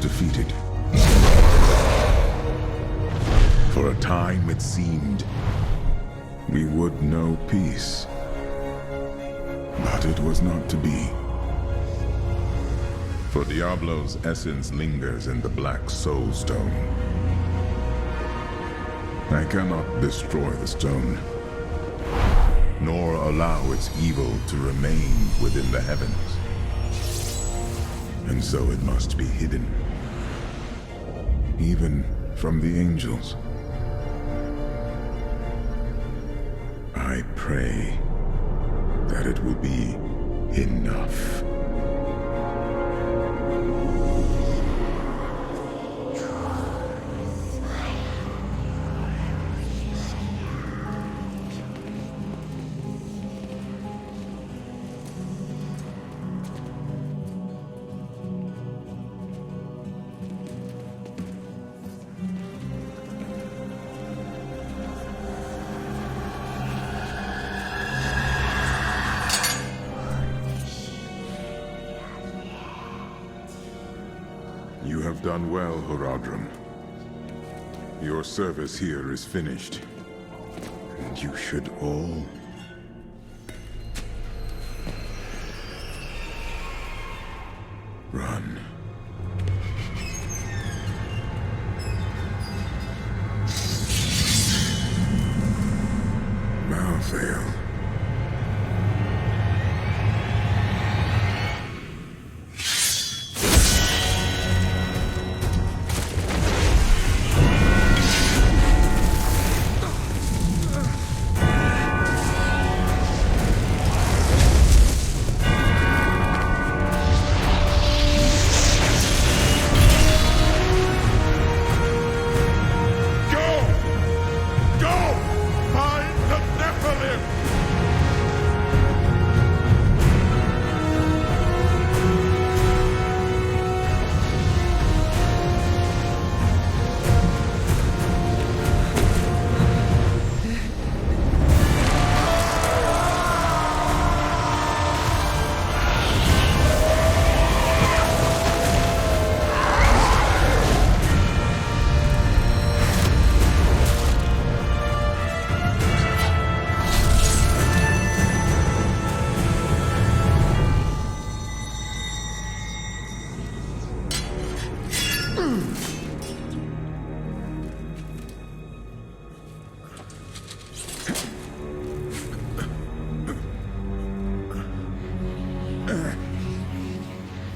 defeated. For a time it seemed we would know peace. But it was not to be. For Diablo's essence lingers in the Black Soul Stone. I cannot destroy the stone, nor allow its evil to remain within the heavens. And so it must be hidden, even from the angels. I pray that it will be enough. You have done well, Horadrim. Your service here is finished, and you should all run. Malthael.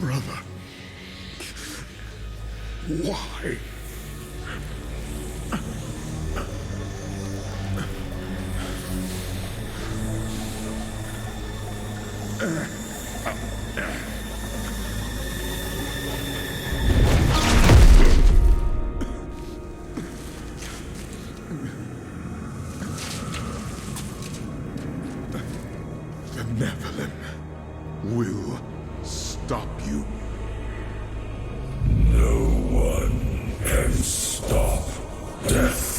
Brother, why? The Nephilim will stop you. No one can stop death.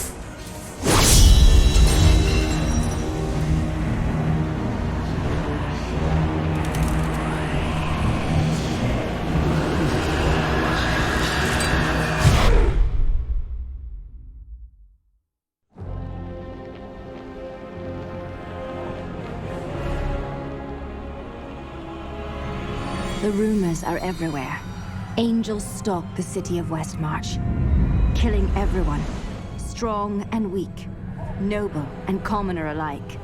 The rumors are everywhere. Angels stalk the city of Westmarch, killing everyone, strong and weak, noble and commoner alike.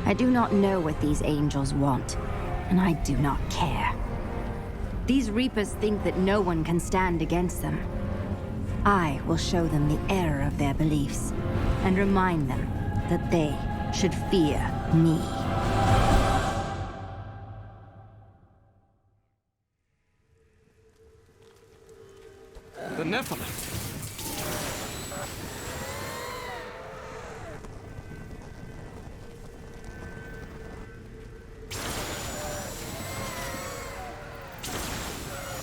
I do not know what these angels want, and I do not care. These Reapers think that no one can stand against them. I will show them the error of their beliefs, and remind them that they should fear me. The Nephilim.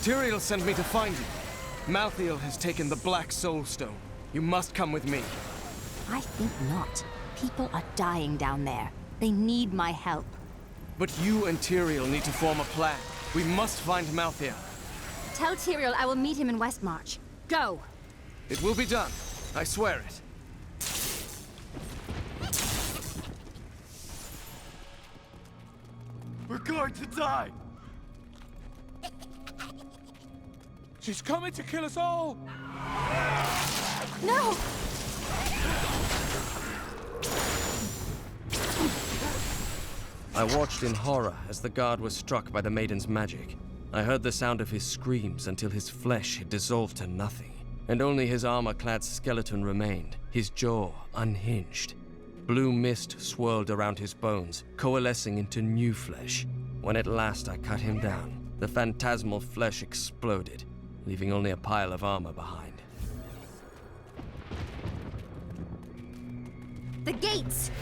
Tyrael sent me to find you. Malthael has taken the Black Soul Stone. You must come with me. I think not. People are dying down there. They need my help. But you and Tyrael need to form a plan. We must find Malthael. Tell Tyrael I will meet him in Westmarch. Go! It will be done. I swear it. We're going to die! She's coming to kill us all! No! I watched in horror as the guard was struck by the maiden's magic. I heard the sound of his screams until his flesh had dissolved to nothing, and only his armor-clad skeleton remained, his jaw unhinged. Blue mist swirled around his bones, coalescing into new flesh. When at last I cut him down, the phantasmal flesh exploded, leaving only a pile of armor behind. The gates!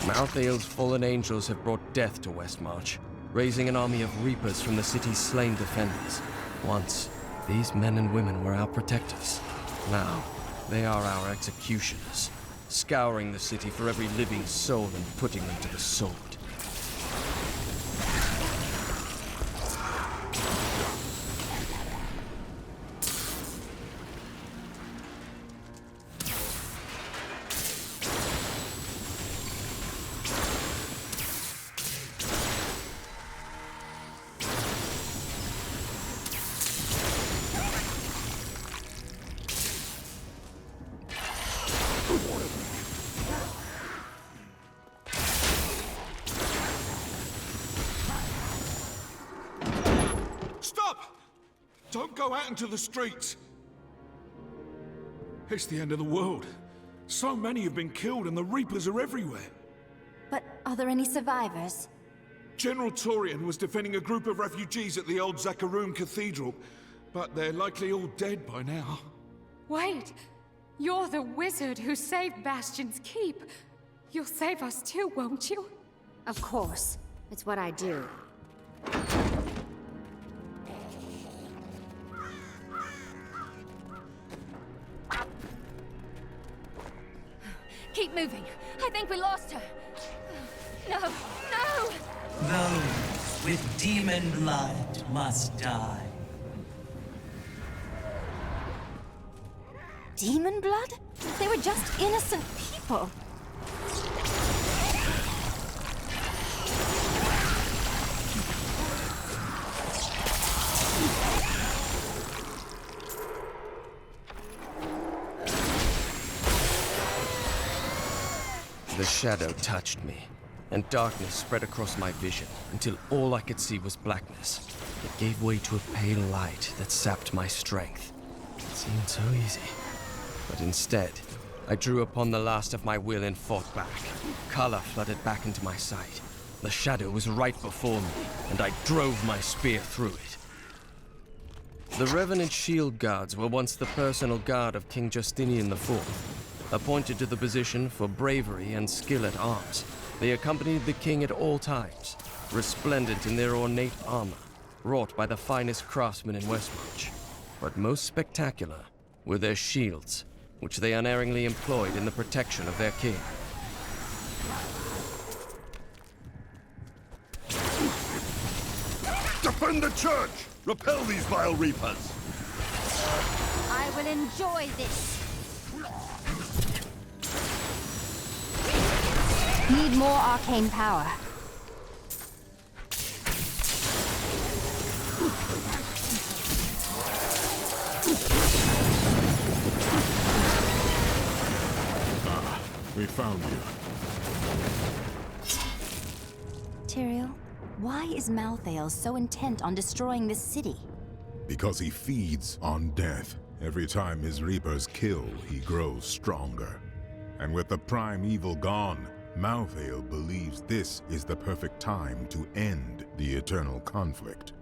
Malthael's fallen angels have brought death to Westmarch, raising an army of reapers from the city's slain defenders. Once, these men and women were our protectors. Now, they are our executioners, scouring the city for every living soul and putting them to the sword. Stop! Don't go out into the streets! It's the end of the world. So many have been killed and the Reapers are everywhere. But are there any survivors? General Torian was defending a group of refugees at the old Zakharoon Cathedral, but they're likely all dead by now. Wait! You're the wizard who saved Bastion's Keep. You'll save us too, won't you? Of course. It's what I do. Keep moving. I think we lost her. No! No! Those with demon blood must die. Demon blood? They were just innocent people. The shadow touched me, and darkness spread across my vision until all I could see was blackness. It gave way to a pale light that sapped my strength. It seemed so easy. But instead, I drew upon the last of my will and fought back. Color flooded back into my sight. The shadow was right before me, and I drove my spear through it. The Revenant Shield Guards were once the personal guard of King Justinian IV, appointed to the position for bravery and skill at arms. They accompanied the king at all times, resplendent in their ornate armor, wrought by the finest craftsmen in Westmarch. But most spectacular were their shields, which they unerringly employed in the protection of their king. Defend the church! Repel these vile reapers! I will enjoy this. Need more arcane power. We found you. Tyrael, why is Malthael so intent on destroying this city? Because he feeds on death. Every time his reapers kill, he grows stronger. And with the prime evil gone, Malthael believes this is the perfect time to end the eternal conflict.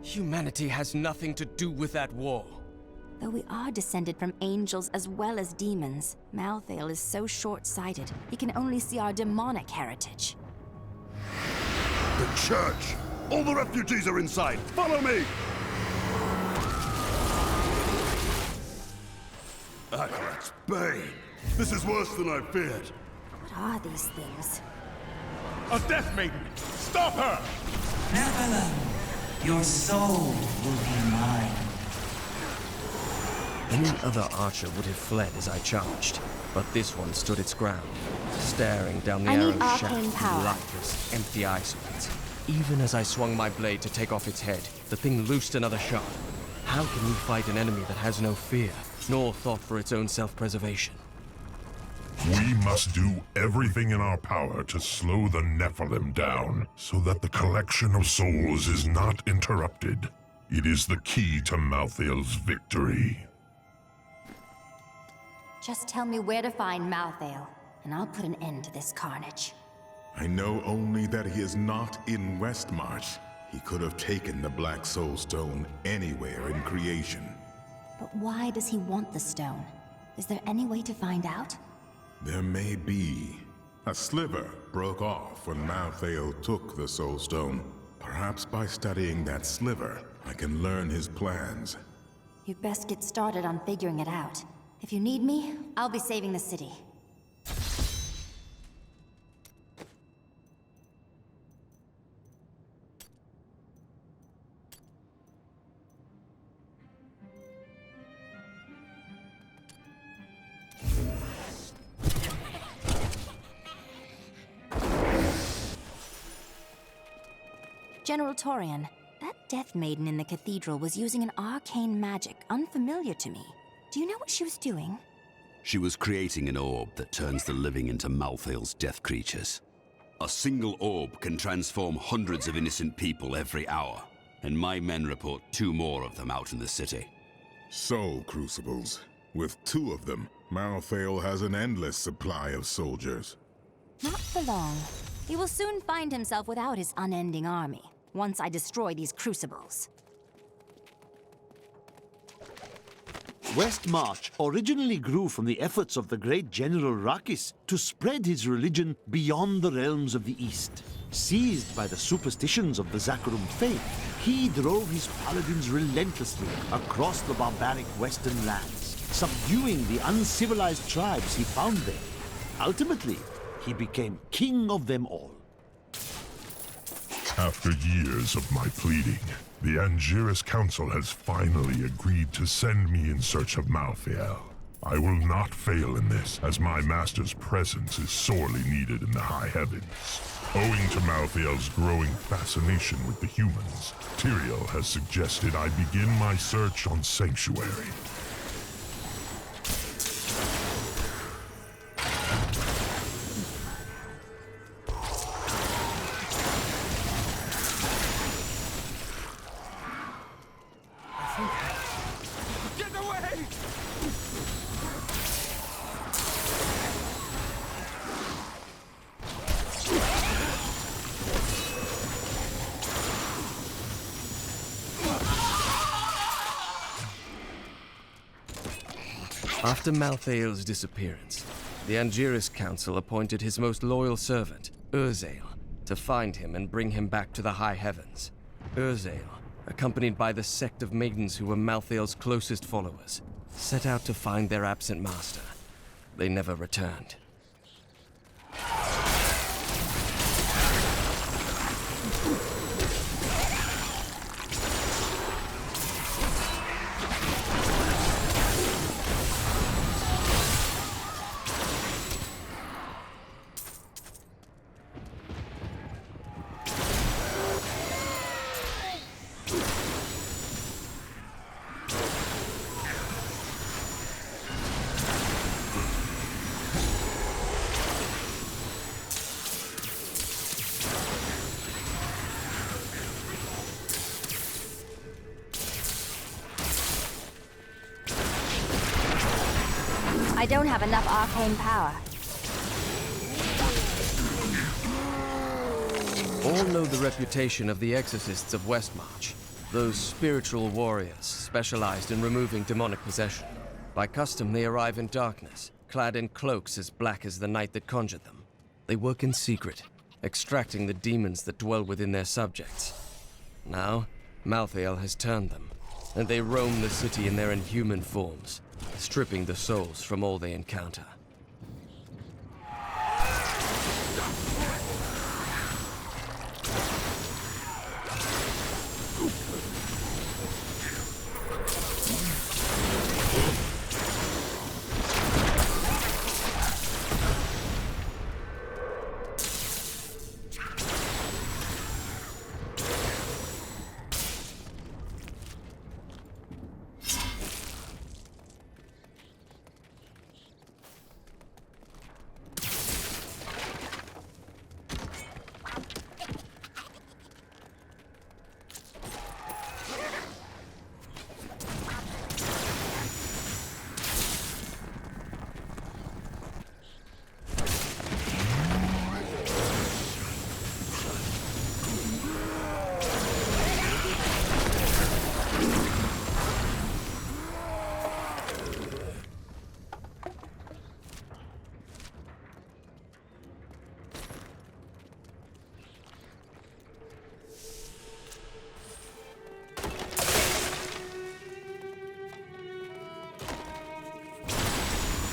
Humanity has nothing to do with that war. Though we are descended from angels as well as demons, Malthael is so short-sighted, he can only see our demonic heritage. The church! All the refugees are inside! Follow me! Akarat's Bane! This is worse than I feared. What are these things? A Death Maiden! Stop her! Nephilim, your soul will be mine. Any other archer would have fled as I charged, but this one stood its ground, staring down the I need arrow's shaft arcane with power. lifeless, empty eye sockets. Even as I swung my blade to take off its head, the thing loosed another shot. How can we fight an enemy that has no fear, nor thought for its own self-preservation? We must do everything in our power to slow the Nephilim down, so that the collection of souls is not interrupted. It is the key to Malthael's victory. Just tell me where to find Malthael, and I'll put an end to this carnage. I know only that he is not in Westmarch. He could have taken the Black Soul Stone anywhere in creation. But why does he want the stone? Is there any way to find out? There may be. A sliver broke off when Malthael took the Soul Stone. Perhaps by studying that sliver, I can learn his plans. You'd best get started on figuring it out. If you need me, I'll be saving the city. General Torian, that Death Maiden in the cathedral was using an arcane magic unfamiliar to me. Do you know what she was doing? She was creating an orb that turns the living into Malthael's death creatures. A single orb can transform hundreds of innocent people every hour, and my men report 2 more of them out in the city. Soul Crucibles. With 2 of them, Malthael has an endless supply of soldiers. Not for long. He will soon find himself without his unending army, once I destroy these crucibles. Westmarch originally grew from the efforts of the great General Rakis to spread his religion beyond the realms of the East. Seized by the superstitions of the Zakarum faith, he drove his paladins relentlessly across the barbaric western lands, subduing the uncivilized tribes he found there. Ultimately, he became king of them all. After years of my pleading, the Angiris Council has finally agreed to send me in search of Malthael. I will not fail in this, as my master's presence is sorely needed in the high heavens. Owing to Malthael's growing fascination with the humans, Tyrael has suggested I begin my search on Sanctuary. After Malthael's disappearance, the Angiris Council appointed his most loyal servant, Urzael, to find him and bring him back to the high heavens. Urzael, accompanied by the sect of maidens who were Malthael's closest followers, set out to find their absent master. They never returned. I don't have enough arcane power. All know the reputation of the exorcists of Westmarch. Those spiritual warriors specialized in removing demonic possession. By custom, they arrive in darkness, clad in cloaks as black as the night that conjured them. They work in secret, extracting the demons that dwell within their subjects. Now, Malthael has turned them, and they roam the city in their inhuman forms, stripping the souls from all they encounter.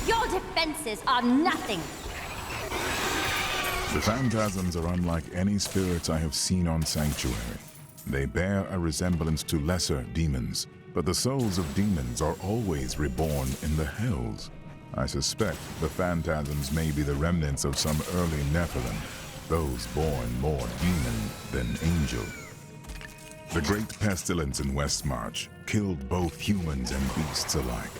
Your defenses are nothing! The phantasms are unlike any spirits I have seen on Sanctuary. They bear a resemblance to lesser demons, but the souls of demons are always reborn in the hells. I suspect the phantasms may be the remnants of some early Nephilim, those born more demon than angel. The great pestilence in Westmarch killed both humans and beasts alike.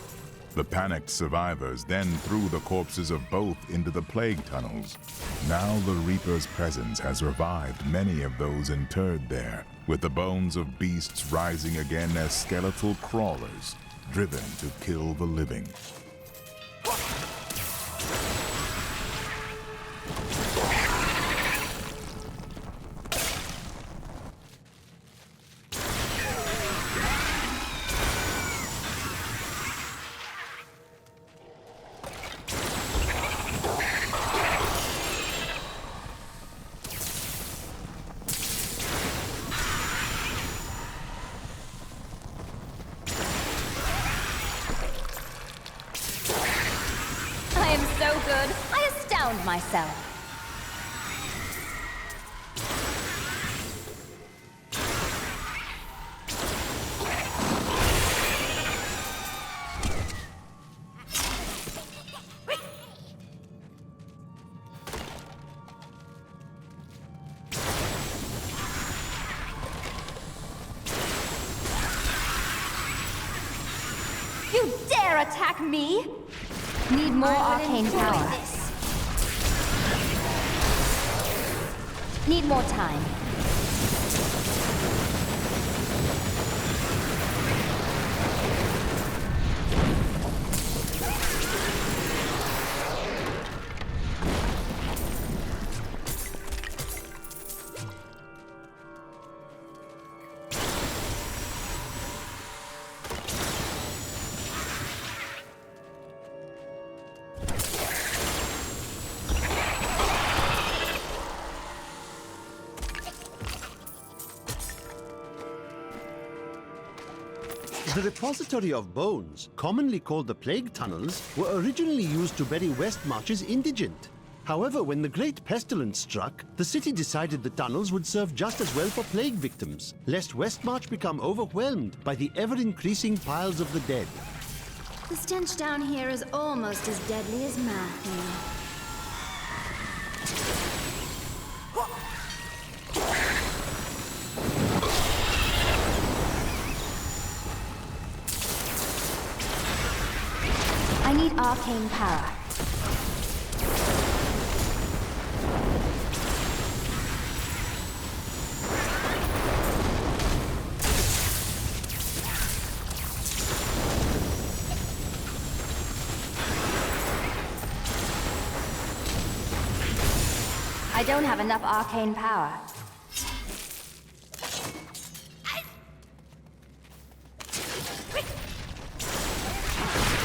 The panicked survivors then threw the corpses of both into the plague tunnels. Now the Reaper's presence has revived many of those interred there, with the bones of beasts rising again as skeletal crawlers, driven to kill the living. Myself. You dare attack me? Need more arcane power. Need more time. The repository of bones, commonly called the plague tunnels, were originally used to bury Westmarch's indigent. However, when the Great Pestilence struck, the city decided the tunnels would serve just as well for plague victims, lest Westmarch become overwhelmed by the ever-increasing piles of the dead. The stench down here is almost as deadly as Malthael. I need arcane power. I don't have enough arcane power.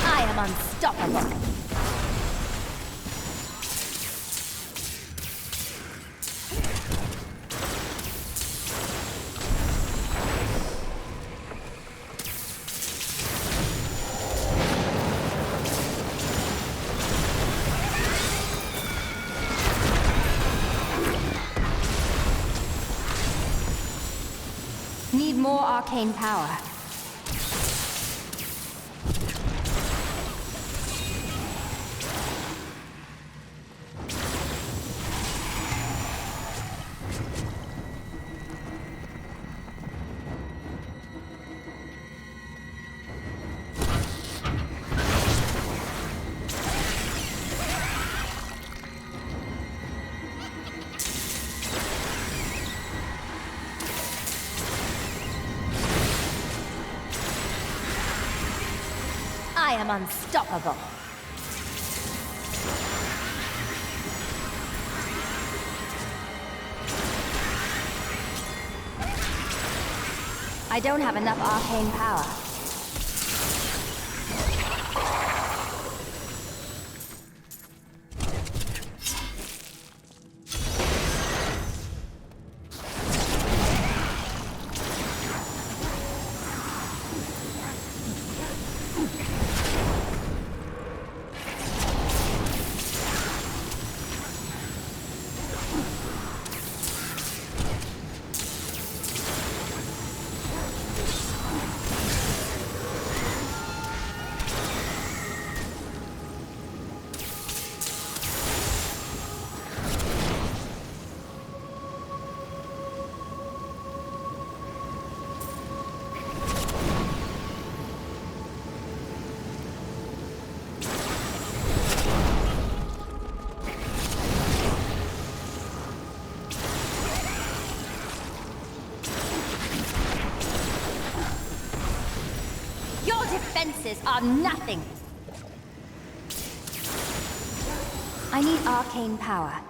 I am unstoppable. more arcane power. I am unstoppable. I don't have enough arcane power. Defenses are nothing. I need arcane power.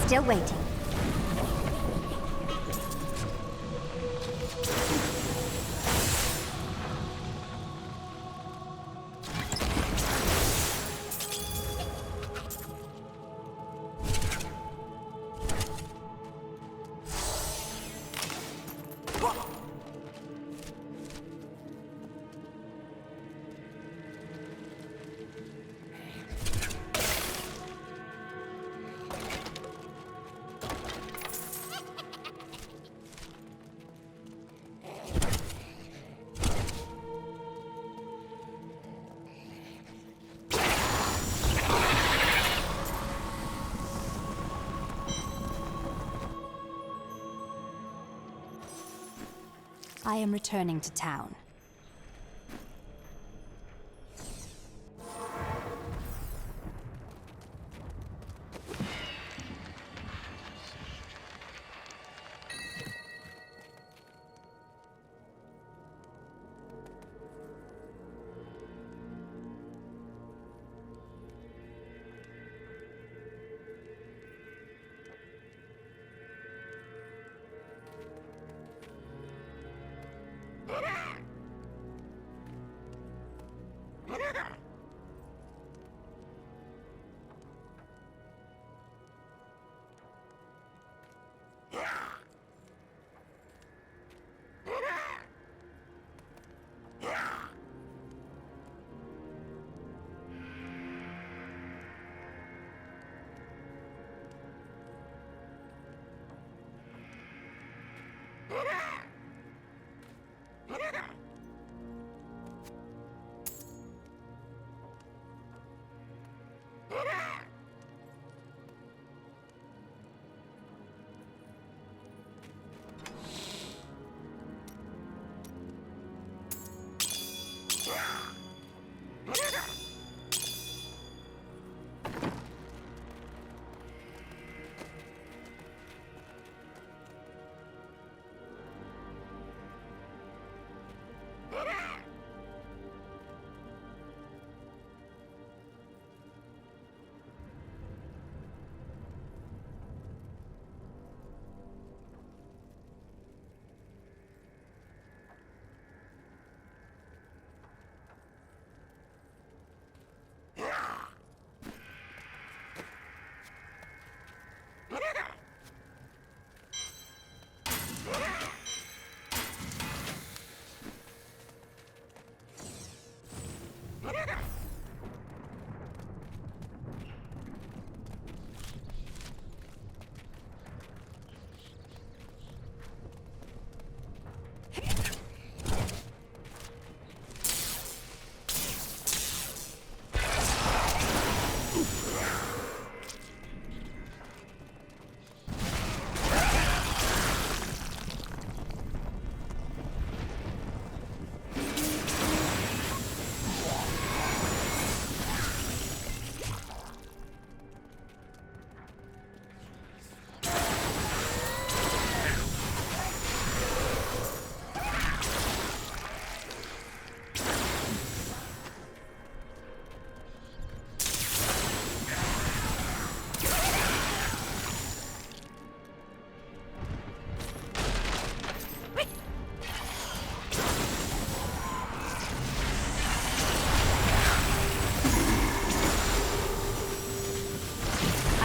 Still waiting. I am returning to town.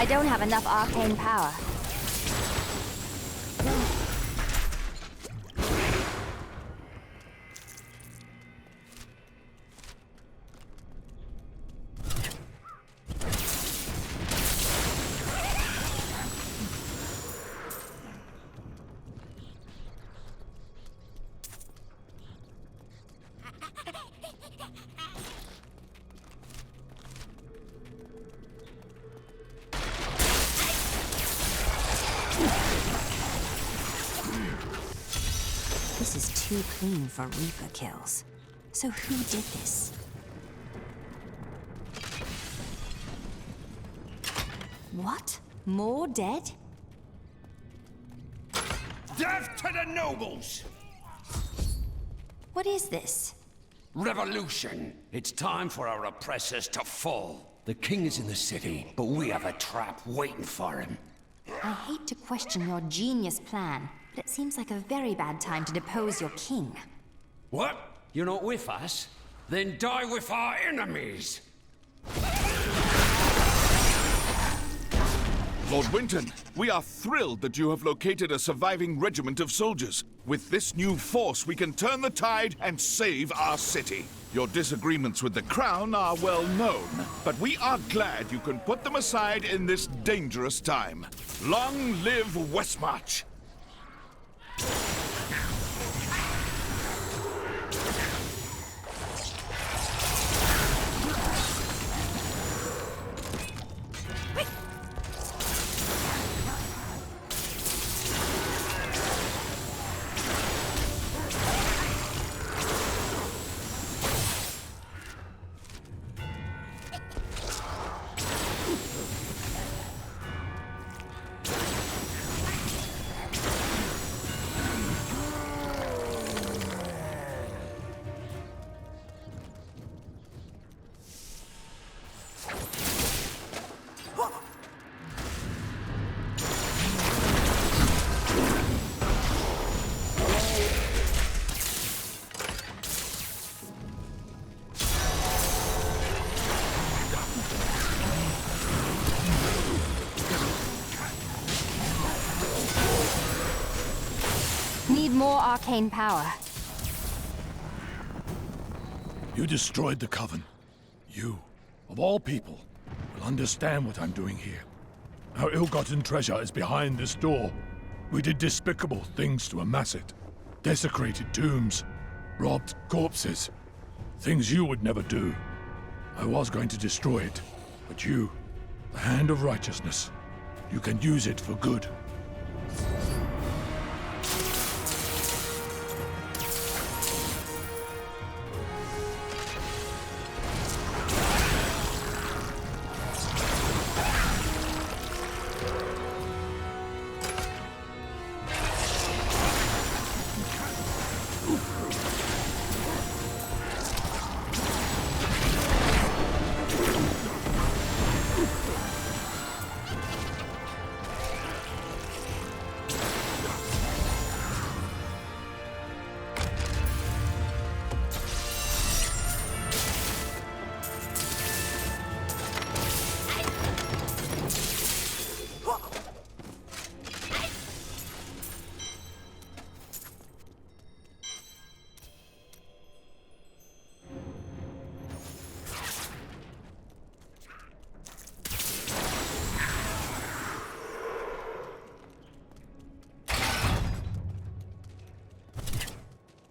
I don't have enough arcane power. This is too clean for Reaper kills. So who did this? What? More dead? Death to the nobles! What is this? Revolution! It's time for our oppressors to fall. The king is in the city, but we have a trap waiting for him. I hate to question your genius plan, but it seems like a very bad time to depose your king. What? You're not with us? Then die with our enemies! Lord Winton, we are thrilled that you have located a surviving regiment of soldiers. With this new force, we can turn the tide and save our city. Your disagreements with the Crown are well known, but we are glad you can put them aside in this dangerous time. Long live Westmarch! Need more arcane power. You destroyed the Coven. You, of all people, will understand what I'm doing here. Our ill-gotten treasure is behind this door. We did despicable things to amass it. Desecrated tombs, robbed corpses. Things you would never do. I was going to destroy it, but you, the Hand of Righteousness, you can use it for good.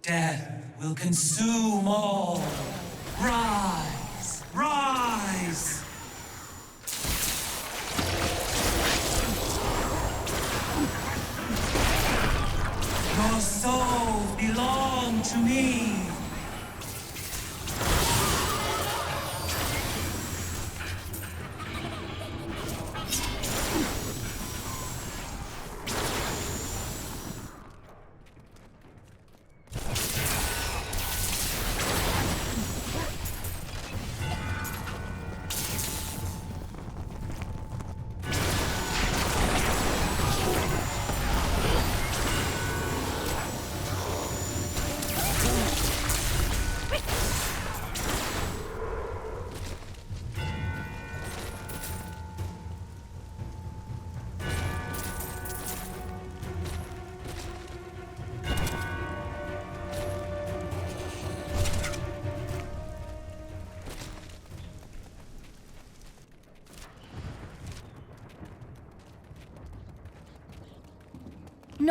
Death will consume all. Rise! Rise! Your souls belong to me.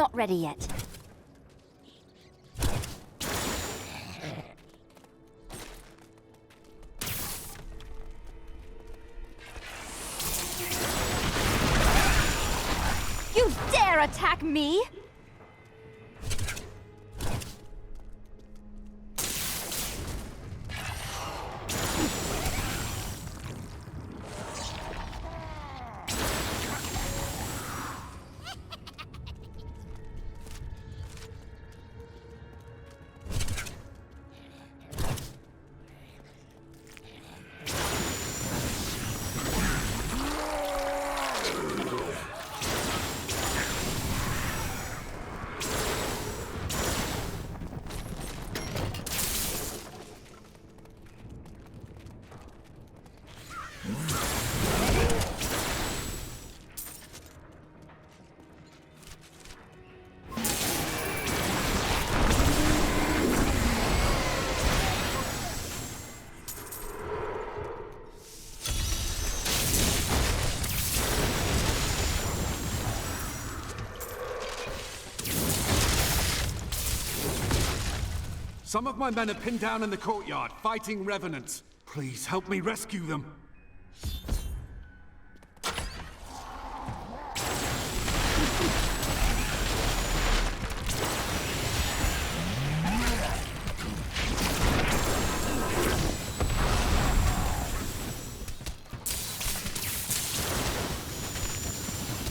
Not ready yet. You dare attack me? Some of my men are pinned down in the courtyard, fighting revenants. Please help me rescue them.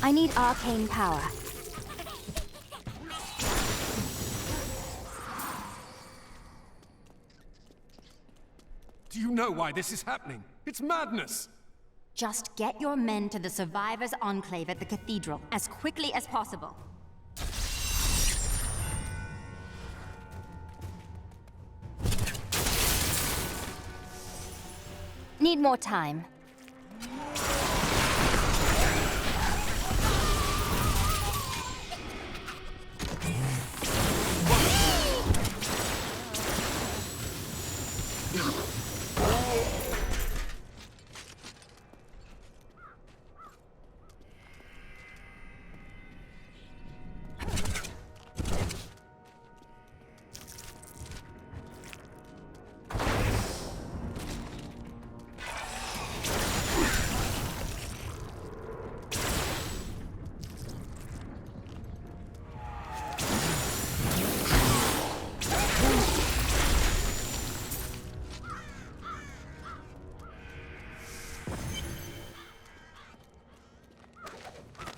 I need arcane power. Do you know why this is happening? It's madness! Just get your men to the Survivors' Enclave at the Cathedral as quickly as possible. Need more time.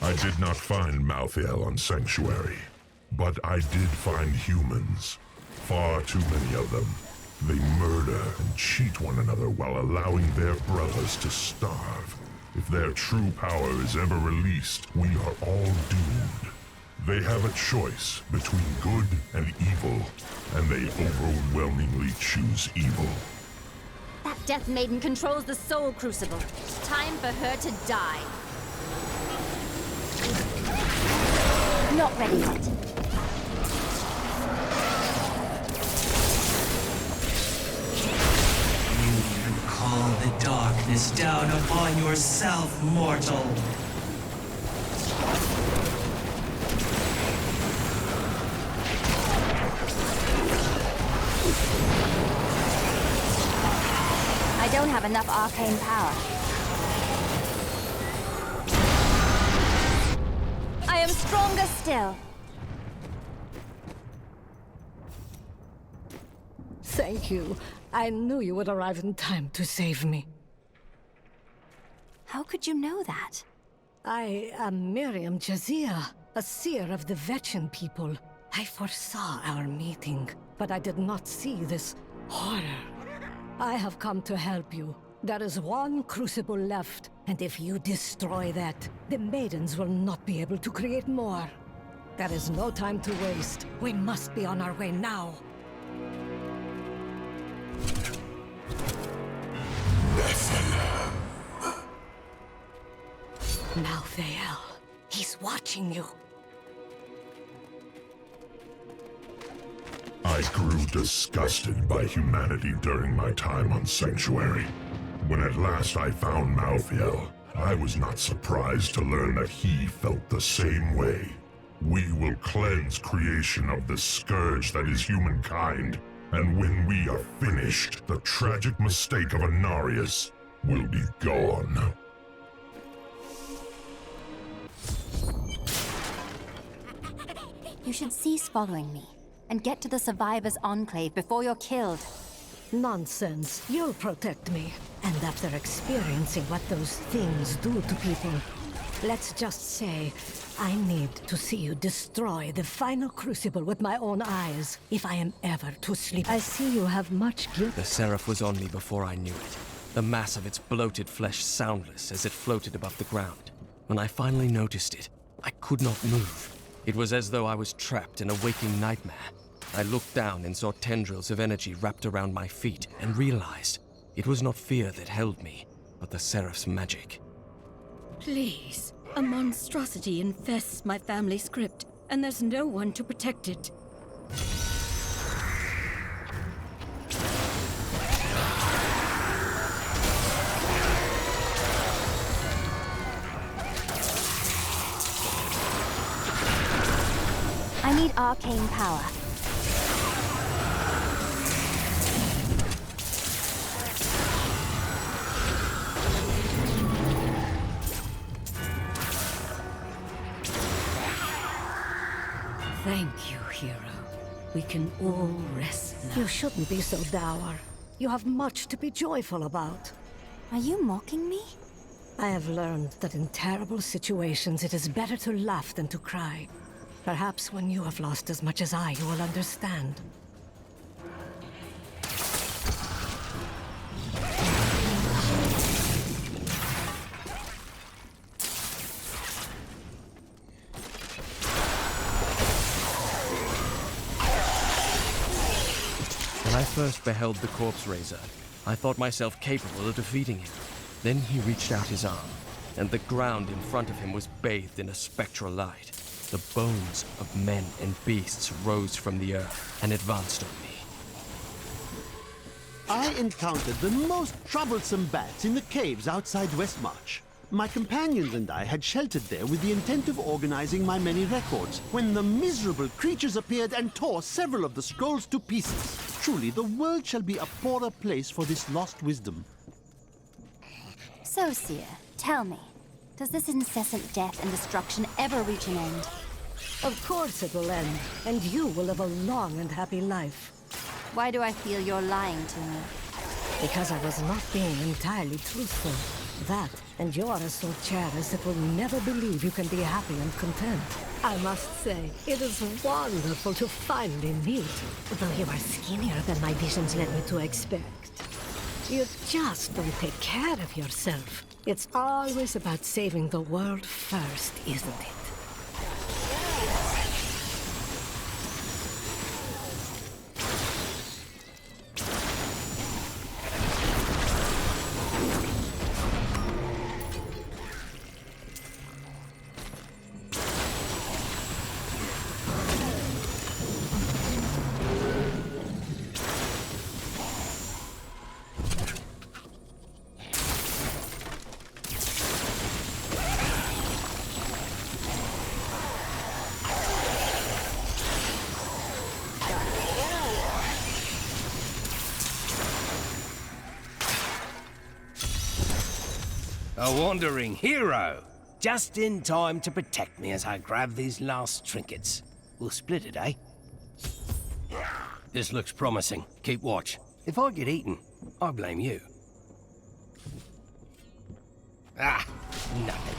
I did not find Malthael on Sanctuary, but I did find humans. Far too many of them. They murder and cheat one another while allowing their brothers to starve. If their true power is ever released, we are all doomed. They have a choice between good and evil, and they overwhelmingly choose evil. That Death Maiden controls the Soul Crucible. Time for her to die. Not ready yet. You call the darkness down upon yourself, mortal. I don't have enough arcane power. I am stronger still. Thank you. I knew you would arrive in time to save me. How could you know that? I am Miriam Jazia, a seer of the Vetchin people. I foresaw our meeting, but I did not see this horror. I have come to help you. There is one crucible left, and if you destroy that, the maidens will not be able to create more. There is no time to waste. We must be on our way now. Malthael, he's watching you. I grew disgusted by humanity during my time on Sanctuary. When at last I found Malthael, I was not surprised to learn that he felt the same way. We will cleanse creation of the scourge that is humankind, and when we are finished, the tragic mistake of Anarius will be gone. You should cease following me, and get to the Survivors' Enclave before you're killed. Nonsense. You'll protect me. And after experiencing what those things do to people, let's just say, I need to see you destroy the final crucible with my own eyes, if I am ever to sleep. I see you have much guilt. The Seraph was on me before I knew it. The mass of its bloated flesh soundless as it floated above the ground. When I finally noticed it, I could not move. It was as though I was trapped in a waking nightmare. I looked down and saw tendrils of energy wrapped around my feet, and realized it was not fear that held me, but the Seraph's magic. Please. A monstrosity infests my family's crypt, and there's no one to protect it. I need arcane power. Thank you, hero. We can all rest now. You shouldn't be so dour. You have much to be joyful about. Are you mocking me? I have learned that in terrible situations it is better to laugh than to cry. Perhaps when you have lost as much as I, you will understand. When I first beheld the Corpse Raiser, I thought myself capable of defeating him. Then he reached out his arm, and the ground in front of him was bathed in a spectral light. The bones of men and beasts rose from the earth and advanced on me. I encountered the most troublesome bats in the caves outside Westmarch. My companions and I had sheltered there with the intent of organizing my many records, when the miserable creatures appeared and tore several of the scrolls to pieces. Truly, the world shall be a poorer place for this lost wisdom. So, Seer, tell me, does this incessant death and destruction ever reach an end? Of course it will end, and you will live a long and happy life. Why do I feel you're lying to me? Because I was not being entirely truthful. That, and you are so jealous that will never believe you can be happy and content. I must say, it is wonderful to finally meet, though you are skinnier than my visions led me to expect. You just don't take care of yourself. It's always about saving the world first, isn't it? A wandering hero! Just in time to protect me as I grab these last trinkets. We'll split it, eh? This looks promising. Keep watch. If I get eaten, I blame you. Ah, nothing.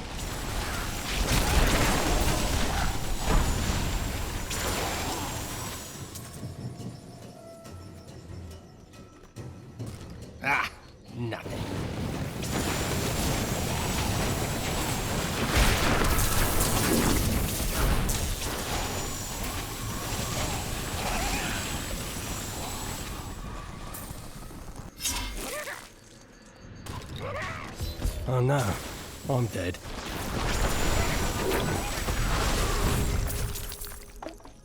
Ah, nothing. Oh no, I'm dead.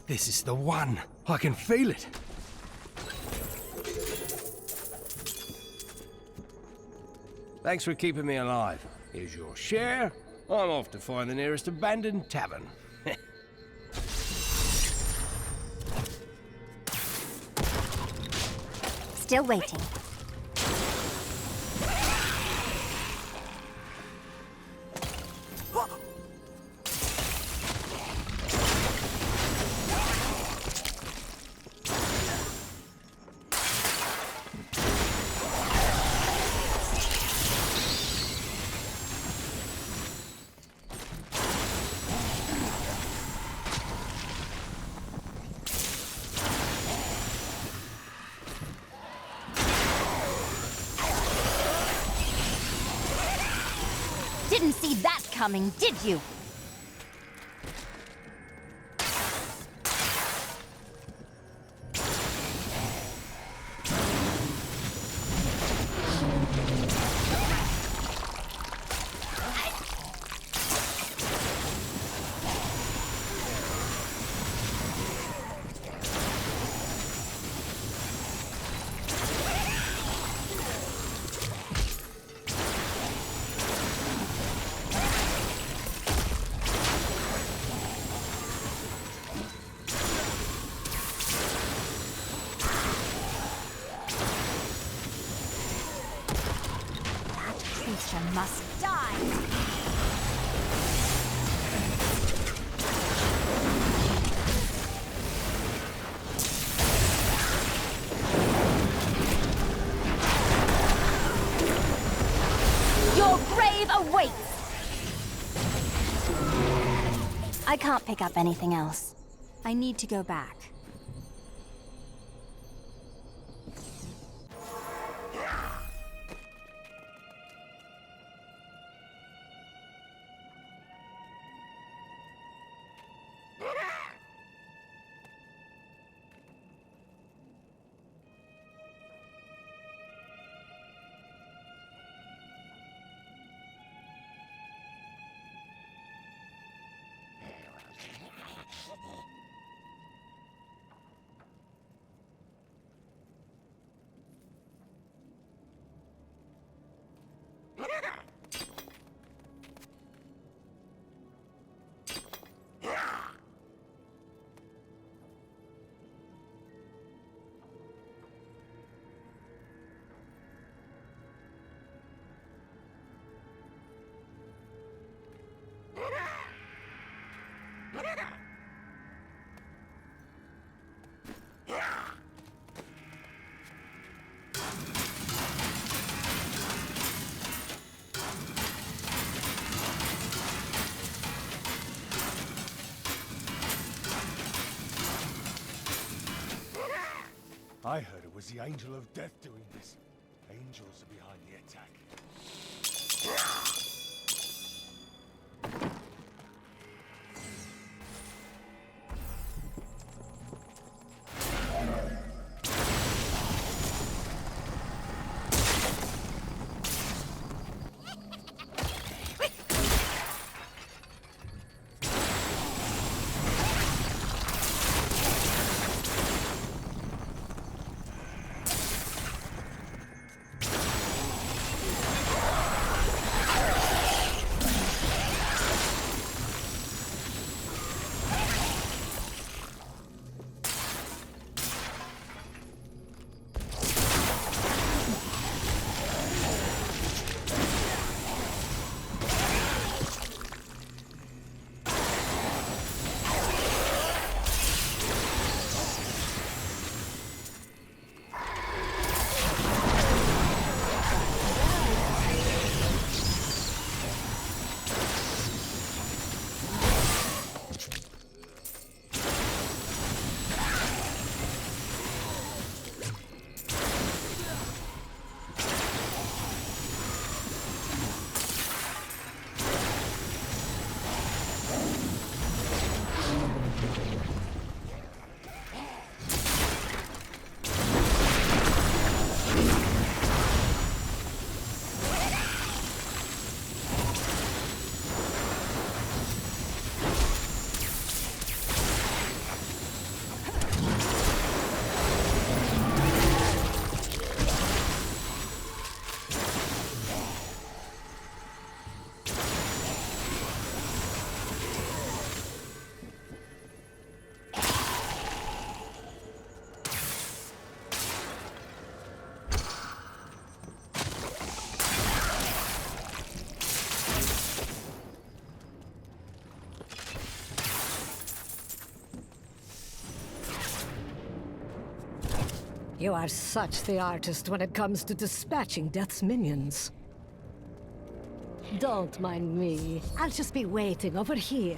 This is the one. I can feel it. Thanks for keeping me alive. Here's your share. I'm off to find the nearest abandoned tavern. Still waiting. Didn't see that coming, did you? Must die! Your grave awaits! I can't pick up anything else. I need to go back. I heard it was the Angel of Death doing this. Angels are behind the attack. You are such the artist when it comes to dispatching Death's minions. Don't mind me. I'll just be waiting over here.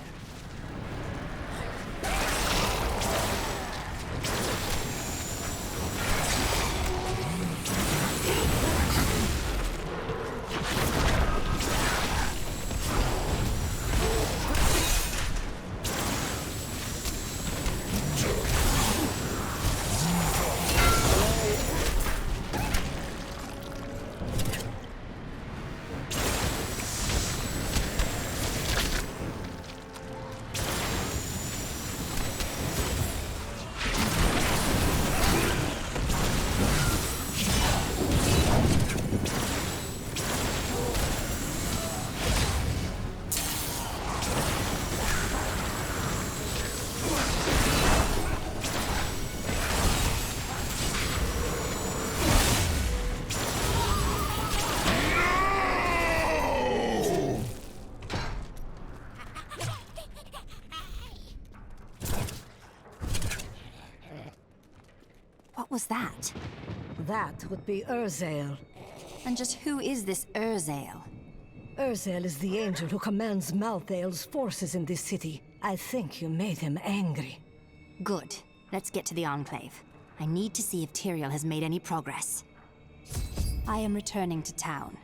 What was that? That would be Urzael. And just who is this Urzael? Urzael is the angel who commands Malthael's forces in this city. I think you made him angry. Good. Let's get to the Enclave. I need to see if Tyrael has made any progress. I am returning to town.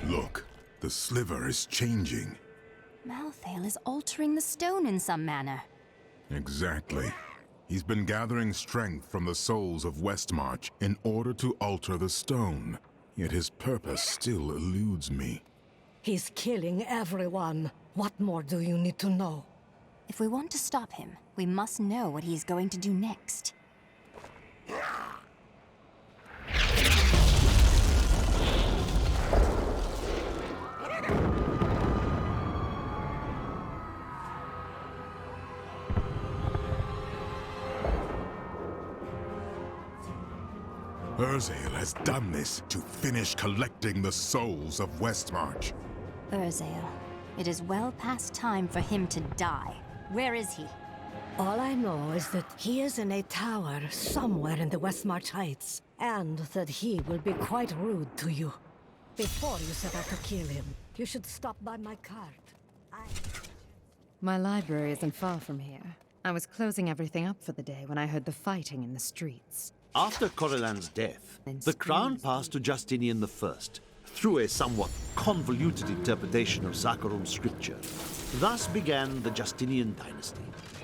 Look, the sliver is changing. Malthael is altering the stone in some manner. Exactly. He's been gathering strength from the souls of Westmarch in order to alter the stone. Yet his purpose still eludes me. He's killing everyone. What more do you need to know? If we want to stop him, we must know what he's going to do next. Urzael has done this to finish collecting the souls of Westmarch. Urzael. It is well past time for him to die. Where is he? All I know is that he is in a tower somewhere in the Westmarch Heights, and that he will be quite rude to you. Before you set out to kill him, you should stop by my cart. My library isn't far from here. I was closing everything up for the day when I heard the fighting in the streets. After Corellan's death, the crown passed to Justinian I, through a somewhat convoluted interpretation of Zakharum's scripture. Thus began the Justinian dynasty.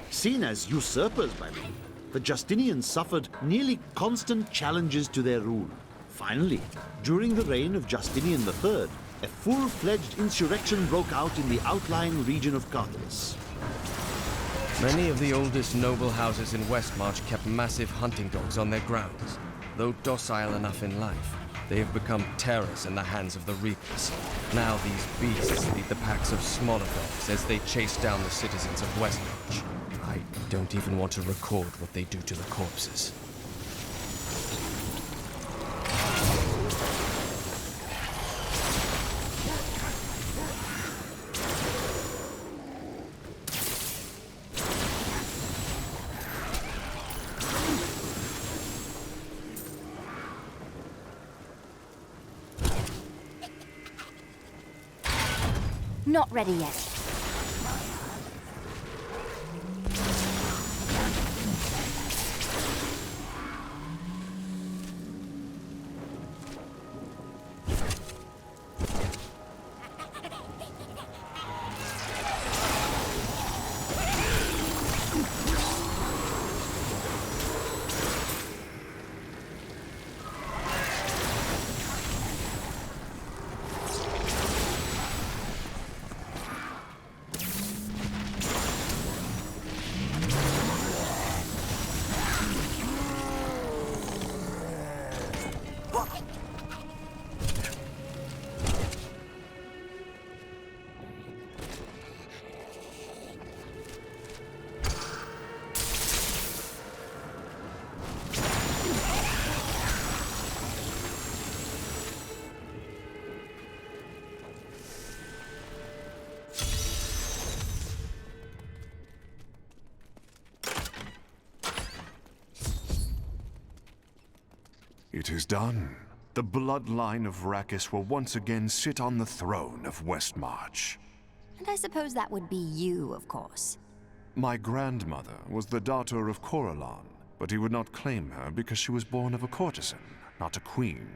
Seen as usurpers by many, the Justinians suffered nearly constant challenges to their rule. Finally, during the reign of Justinian III, a full-fledged insurrection broke out in the outlying region of Carthage. Many of the oldest noble houses in Westmarch kept massive hunting dogs on their grounds. Though docile enough in life, they have become terrors in the hands of the Reapers. Now these beasts lead the packs of smaller dogs as they chase down the citizens of Westmarch. I don't even want to record what they do to the corpses. Not ready yet. It is done. The bloodline of Rakis will once again sit on the throne of Westmarch. And I suppose that would be you, of course. My grandmother was the daughter of Coralon, but he would not claim her because she was born of a courtesan, not a queen.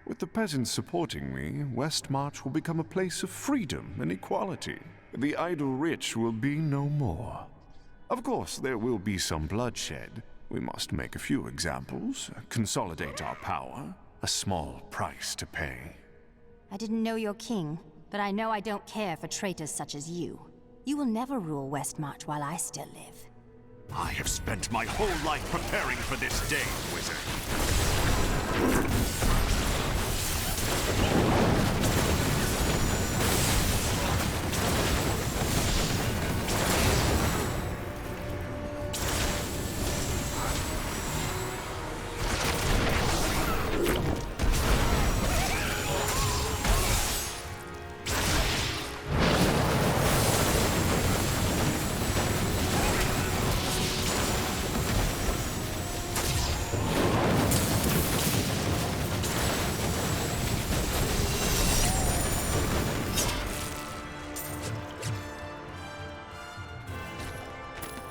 With the peasants supporting me, Westmarch will become a place of freedom and equality. The idle rich will be no more. Of course, there will be some bloodshed. We must make a few examples, consolidate our power. A small price to pay. I didn't know your king, but I know I don't care for traitors such as you. You will never rule Westmarch while I still live. I have spent my whole life preparing for this day, wizard.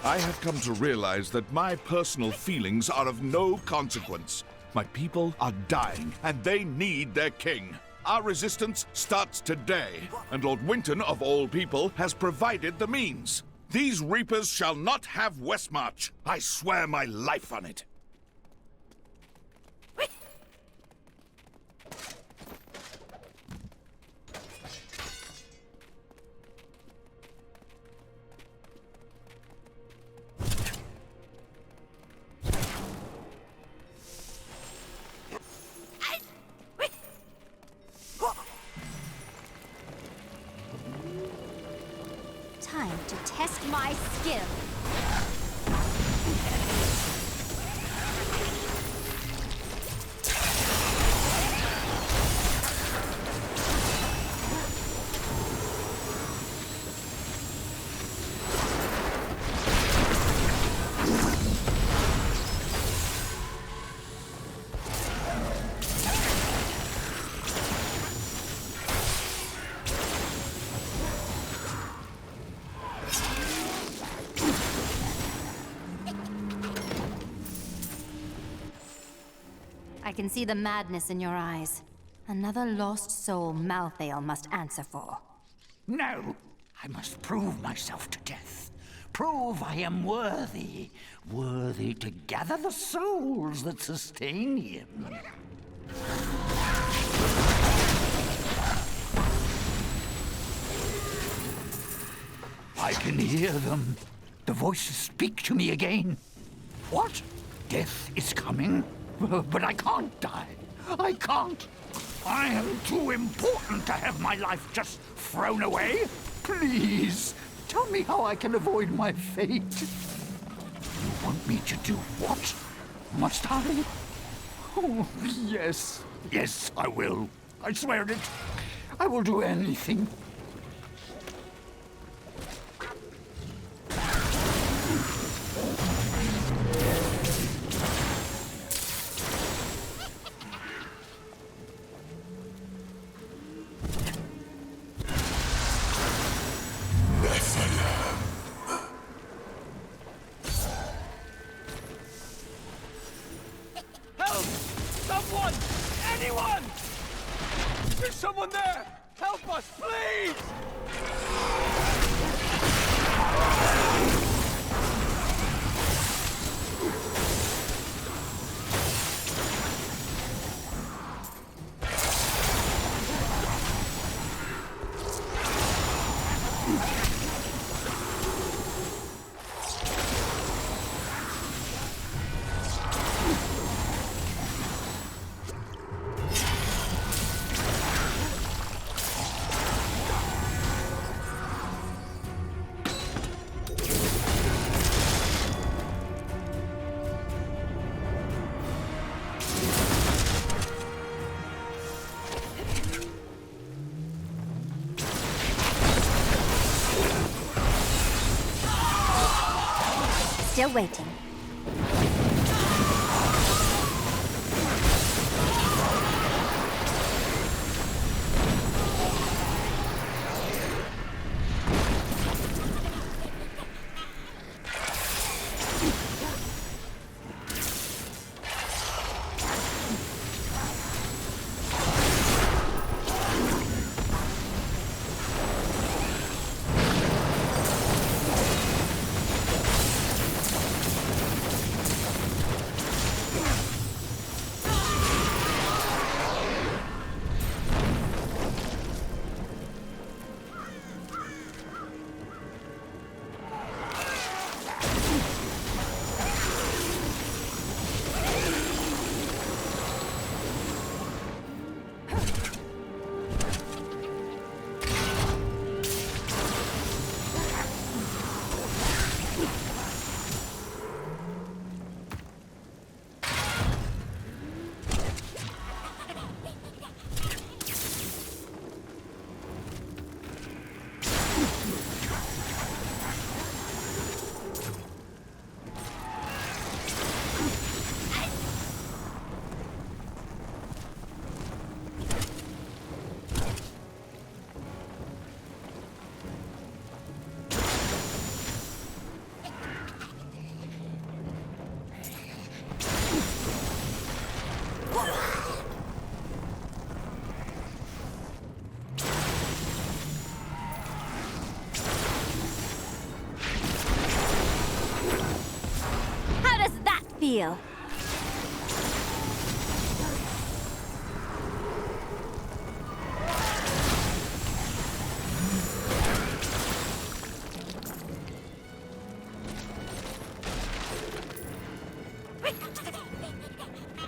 I have come to realize that my personal feelings are of no consequence. My people are dying, and they need their king. Our resistance starts today, and Lord Winton, of all people, has provided the means. These Reapers shall not have Westmarch. I swear my life on it. Time to test my skill. I can see the madness in your eyes. Another lost soul Malthael must answer for. No! I must prove myself to death. Prove I am worthy. Worthy to gather the souls that sustain him. I can hear them. The voices speak to me again. What? Death is coming? But I can't die. I can't. I am too important to have my life just thrown away. Please, tell me how I can avoid my fate. You want me to do what? Must I? Oh, yes. Yes, I will. I swear it. I will do anything. Help! Someone! Anyone! There's someone there! Help us, please! Still waiting. Feel.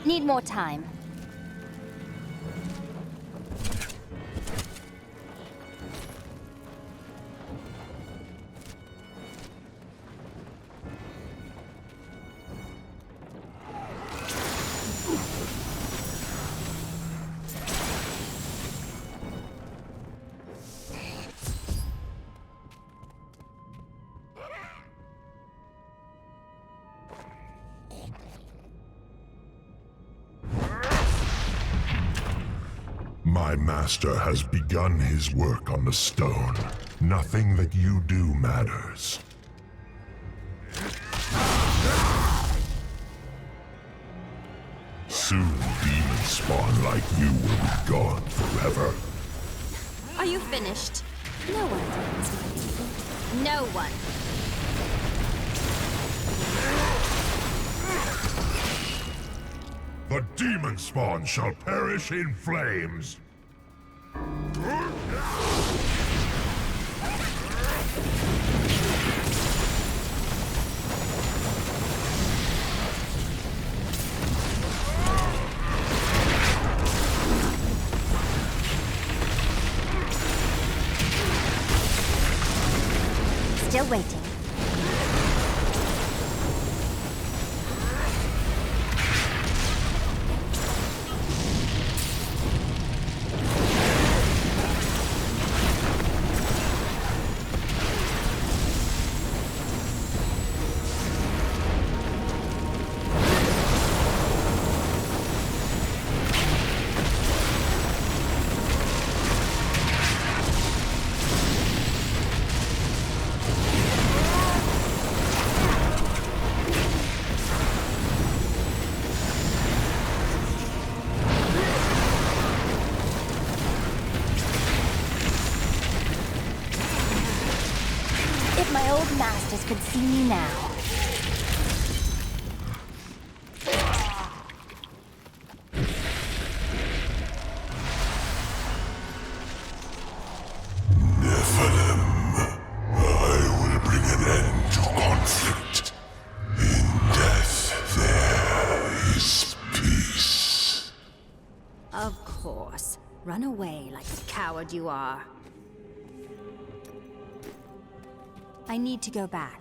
Need more time. My master has begun his work on the stone. Nothing that you do matters. Soon, demon spawn like you will be gone forever. Are you finished? No one threatens me. No one. The demon spawn shall perish in flames. Still waiting. My old masters could see me now. Nephilim, I will bring an end to conflict. In death, there is peace. Of course. Run away like the coward you are. I need to go back.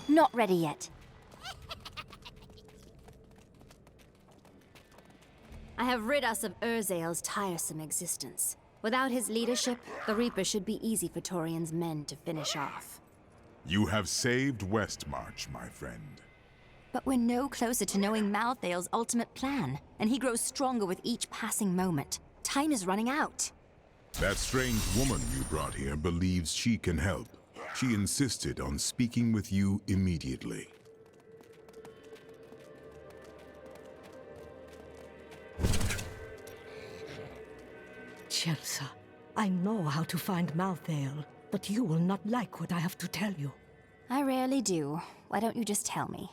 Not ready yet. I have rid us of Urzael's tiresome existence. Without his leadership, the Reaper should be easy for Torian's men to finish off. You have saved Westmarch, my friend. But we're no closer to knowing Malthael's ultimate plan, and he grows stronger with each passing moment. Time is running out. That strange woman you brought here believes she can help. She insisted on speaking with you immediately. Chelsea, I know how to find Malthael, but you will not like what I have to tell you. I rarely do. Why don't you just tell me?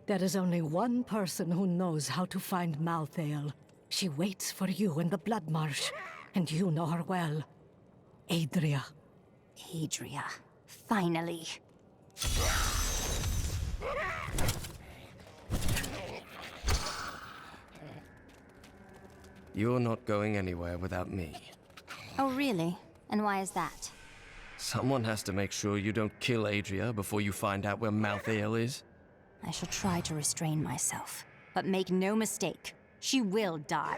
There is only one person who knows how to find Malthael. She waits for you in the Blood Marsh, and you know her well. Adria. Adria. Finally. You're not going anywhere without me. Oh, really? And why is that? Someone has to make sure you don't kill Adria before you find out where Malthael is. I shall try to restrain myself. But make no mistake, she will die.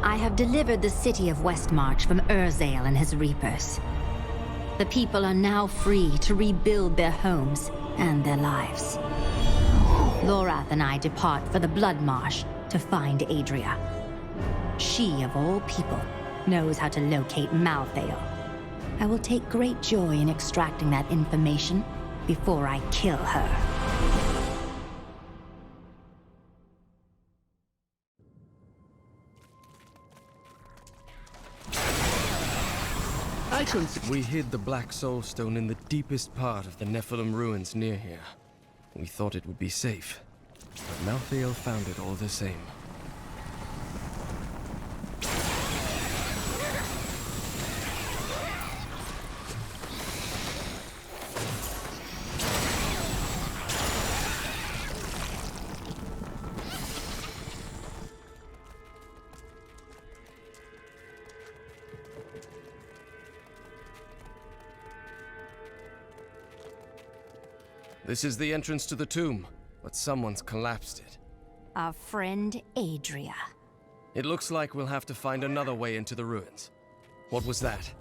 I have delivered the city of Westmarch from Urzael and his Reapers. The people are now free to rebuild their homes and their lives. Lorath and I depart for the Blood Marsh to find Adria. She, of all people, knows how to locate Malthael. I will take great joy in extracting that information before I kill her. We hid the Black Soul Stone in the deepest part of the Nephilim ruins near here. We thought it would be safe, but Malthael found it all the same. This is the entrance to the tomb, but someone's collapsed it. Our friend Adria. It looks like we'll have to find another way into the ruins. What was that?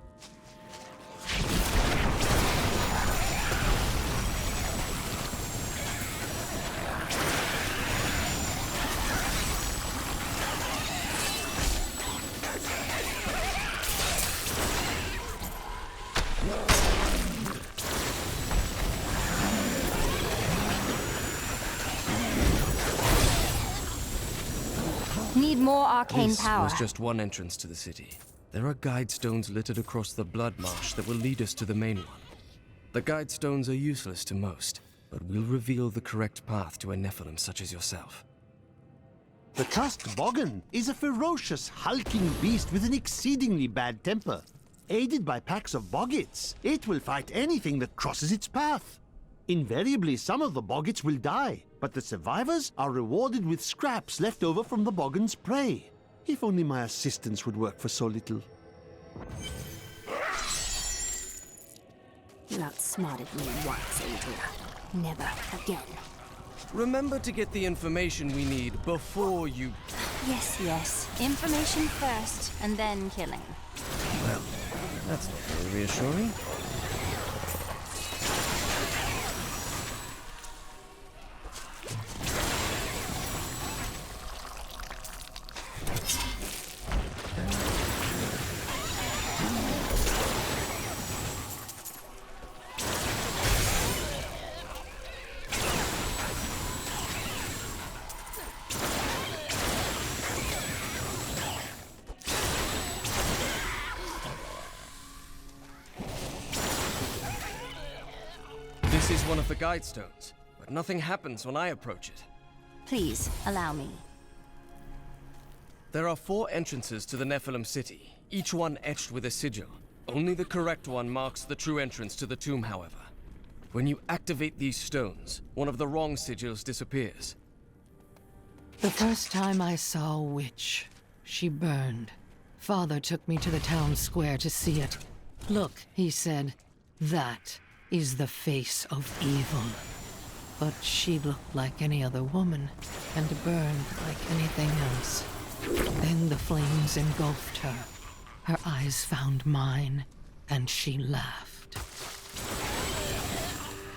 Need more arcane power. This was just one entrance to the city. There are guide stones littered across the Blood Marsh that will lead us to the main one. The guide stones are useless to most, but will reveal the correct path to a Nephilim such as yourself. The tusked Boggin is a ferocious, hulking beast with an exceedingly bad temper. Aided by packs of boggits, it will fight anything that crosses its path. Invariably, some of the boggits will die, but the survivors are rewarded with scraps left over from the Boggin's prey. If only my assistance would work for so little. You outsmarted me once, Adria. Never again. Remember to get the information we need before you... Yes, yes. Information first, and then killing. Well, that's not very reassuring. This is one of the guide stones, but nothing happens when I approach it. Please, allow me. There are 4 entrances to the Nephilim city, each one etched with a sigil. Only the correct one marks the true entrance to the tomb, however. When you activate these stones, one of the wrong sigils disappears. The first time I saw a witch, she burned. Father took me to the town square to see it. Look, he said, that is the face of evil. But she looked like any other woman, and burned like anything else. Then the flames engulfed her. Her eyes found mine, and she laughed.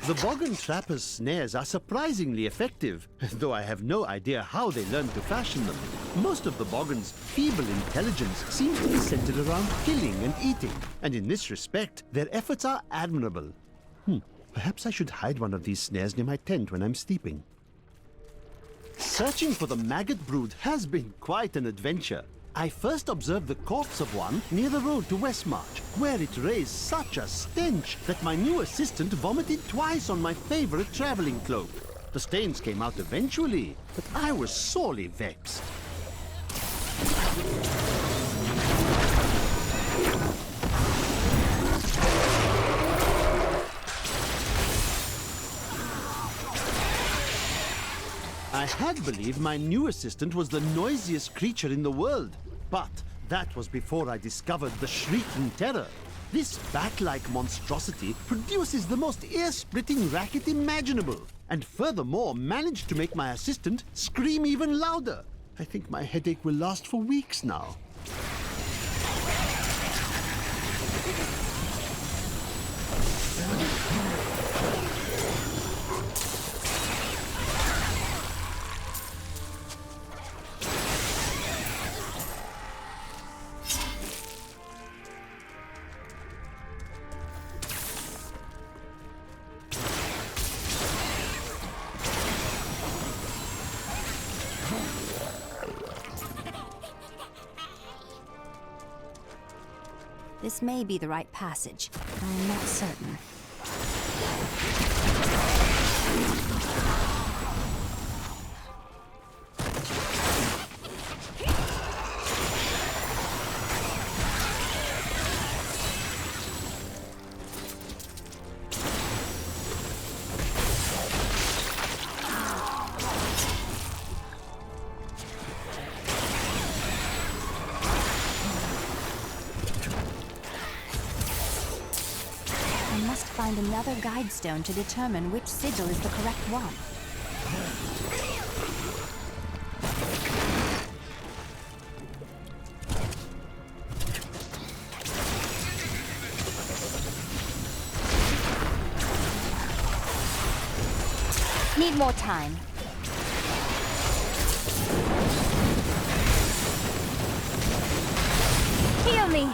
The Boggin Trapper's snares are surprisingly effective, though I have no idea how they learned to fashion them. Most of the Boggin's feeble intelligence seems to be centered around killing and eating, and in this respect, their efforts are admirable. Perhaps I should hide one of these snares near my tent when I'm sleeping. Searching for the maggot brood has been quite an adventure. I first observed the corpse of one near the road to Westmarch, where it raised such a stench that my new assistant vomited twice on my favorite traveling cloak. The stains came out eventually, but I was sorely vexed. I had believed my new assistant was the noisiest creature in the world, but that was before I discovered the Shrieking Terror. This bat-like monstrosity produces the most ear-splitting racket imaginable, and furthermore managed to make my assistant scream even louder. I think my headache will last for weeks now. This may be the right passage, but I'm not certain. Find another guide stone to determine which sigil is the correct one. Need more time. Heal me!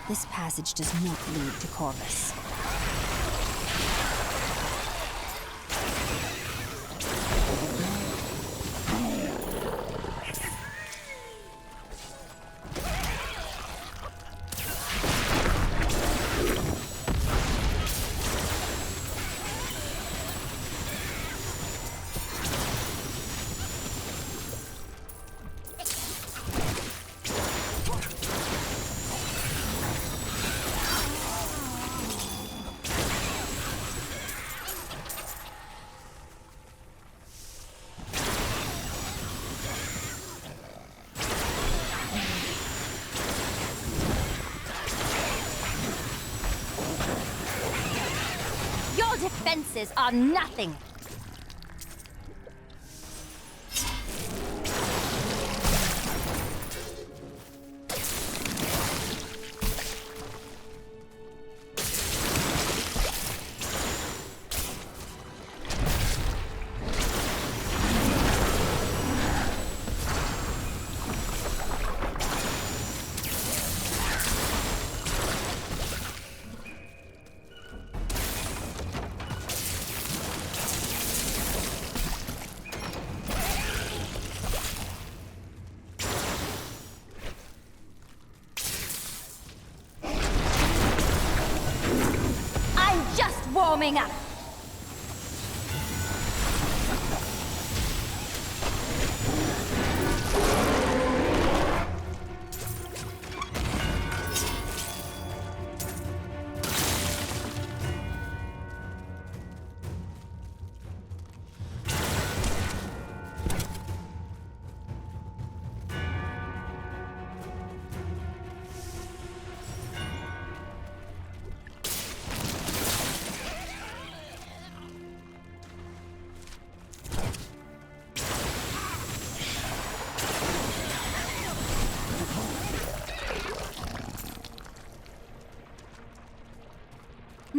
This passage does not lead to Corvus. Defenses are nothing. Warming up.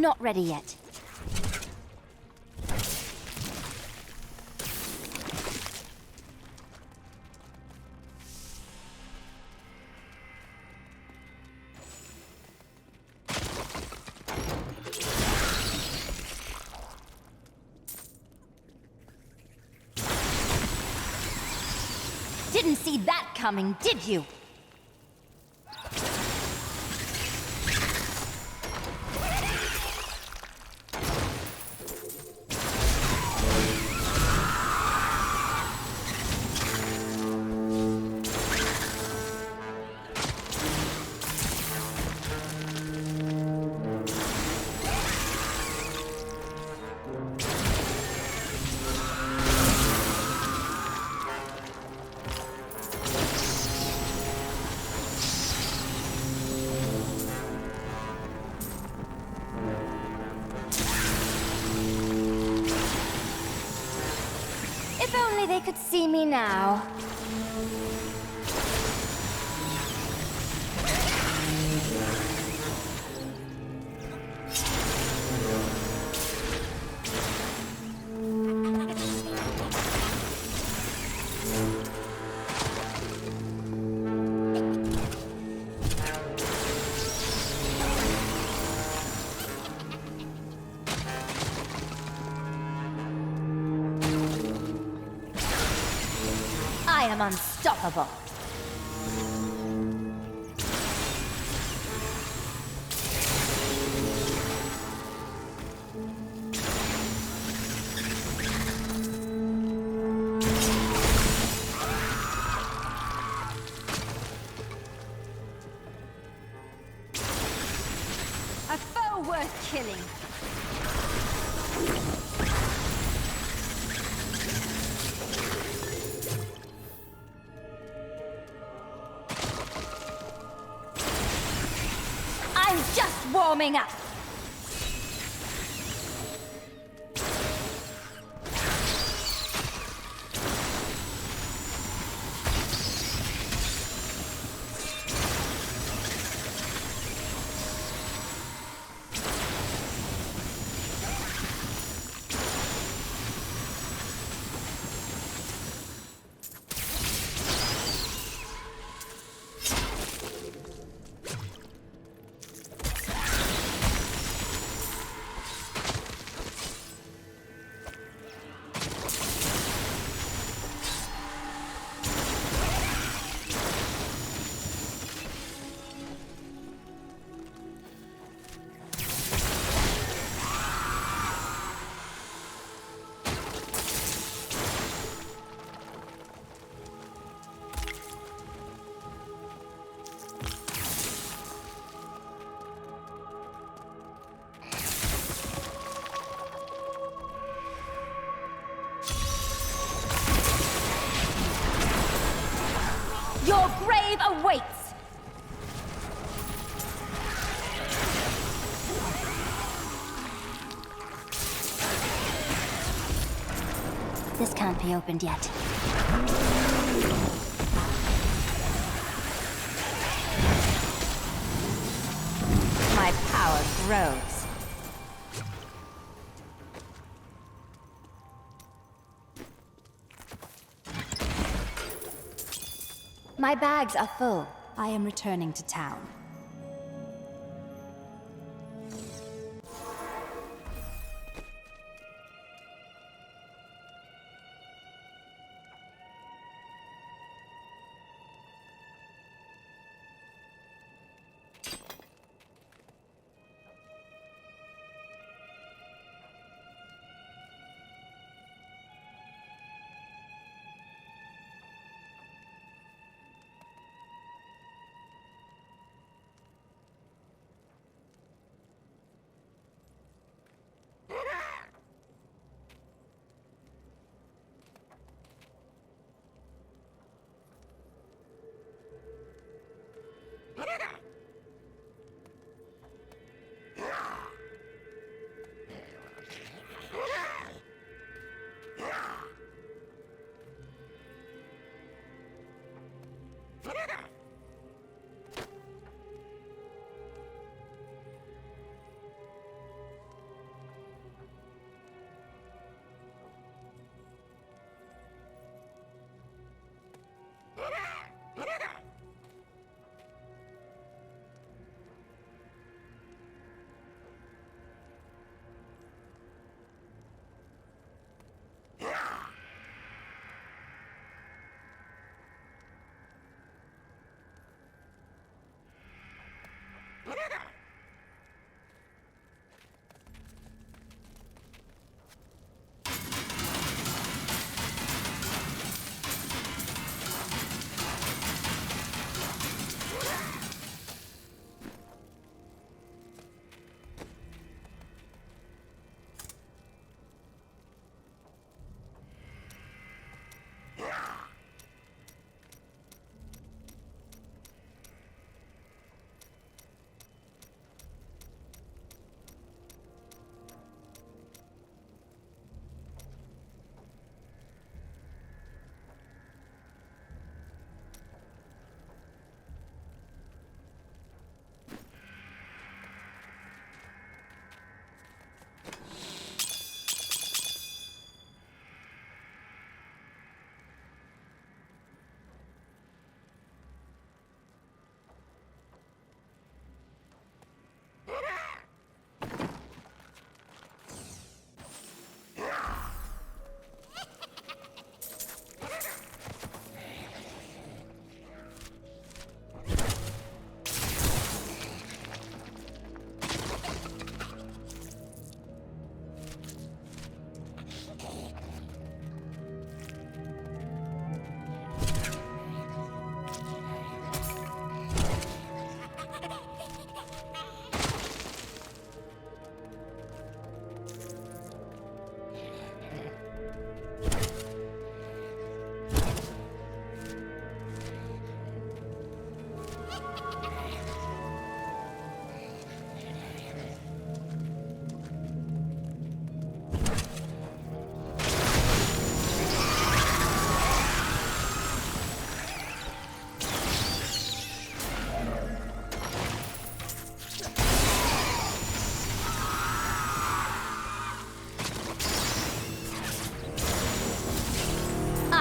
not ready yet. Didn't see that coming, did you? If only they could see me now. I am unstoppable. A foe worth killing. I'm just warming up. Your grave awaits! This can't be opened yet. My power grows. My bags are full. I am returning to town.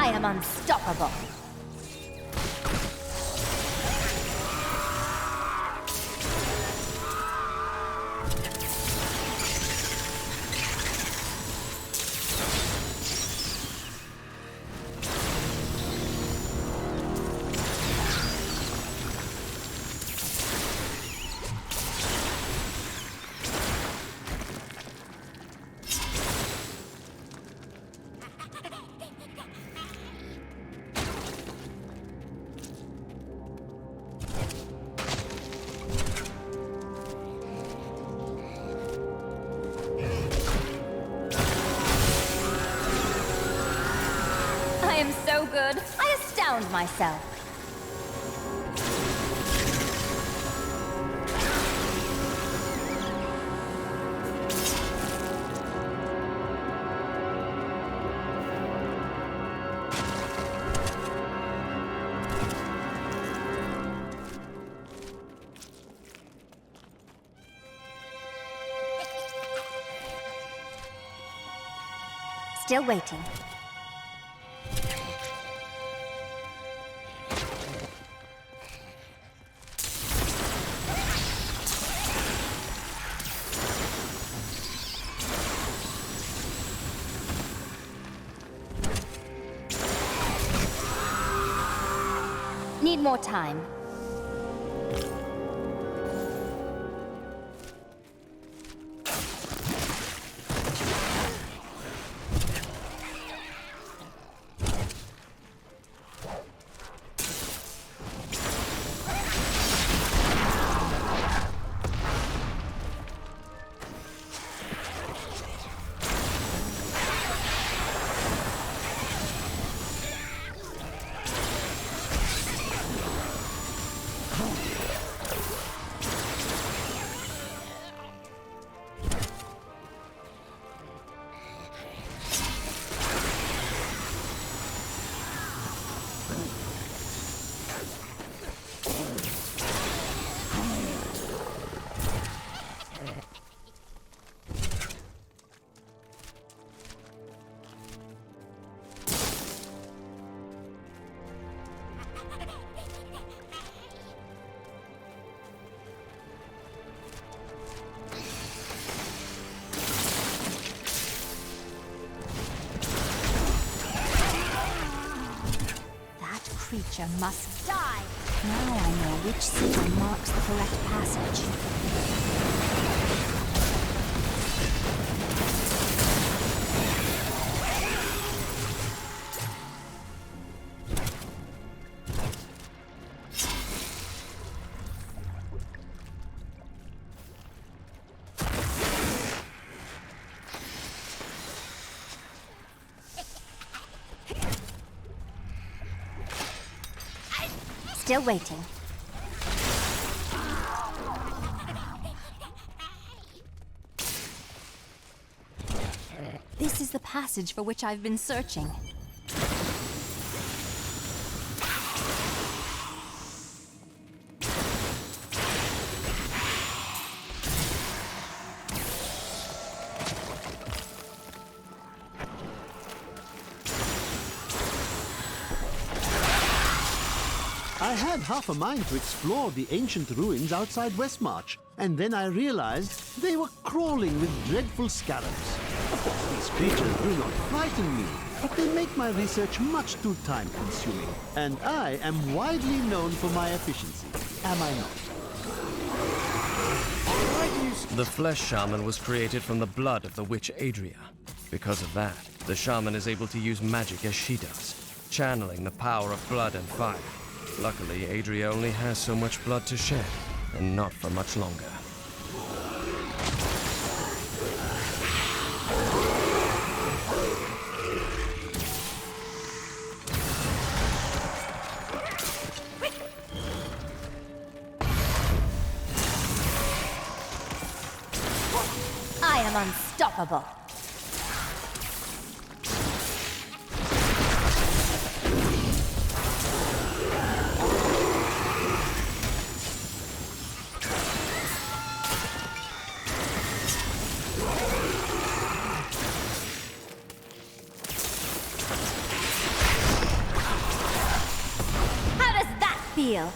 I am unstoppable. I am so good, I astound myself. Still waiting. Need more time. Creature must die. Now I know which sigil marks the correct passage. Still waiting. This is the passage for which I've been searching. I had half a mind to explore the ancient ruins outside Westmarch, and then I realized they were crawling with dreadful scarabs. Of course, these creatures do not frighten me, but they make my research much too time-consuming, and I am widely known for my efficiency, am I not? The flesh shaman was created from the blood of the witch Adria. Because of that, the shaman is able to use magic as she does, channeling the power of blood and fire. Luckily, Adria only has so much blood to shed, and not for much longer. I am unstoppable. feel.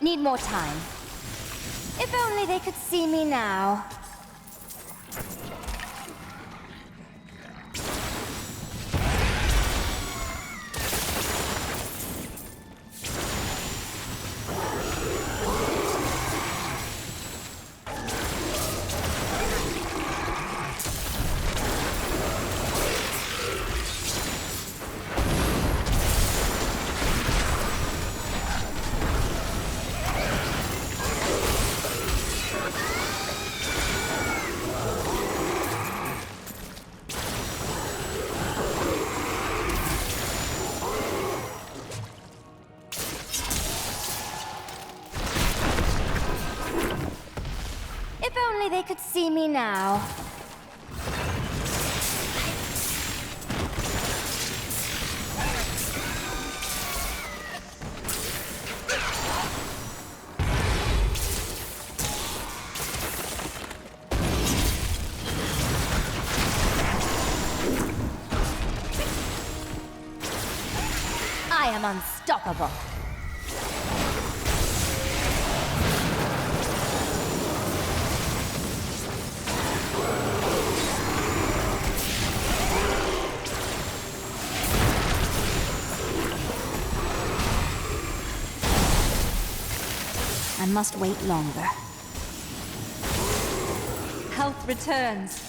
Need more time. If only they could see me now. They could see me now. I am unstoppable. I must wait longer. Health returns.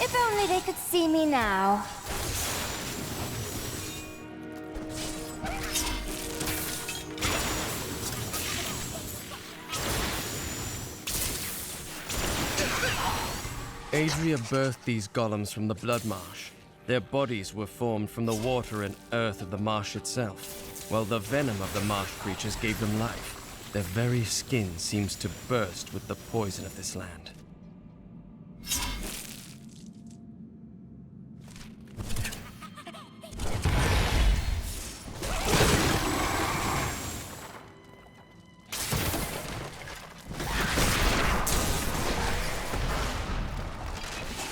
If only they could see me now. Adria birthed these golems from the blood marsh. Their bodies were formed from the water and earth of the marsh itself, while the venom of the marsh creatures gave them life. Their very skin seems to burst with the poison of this land.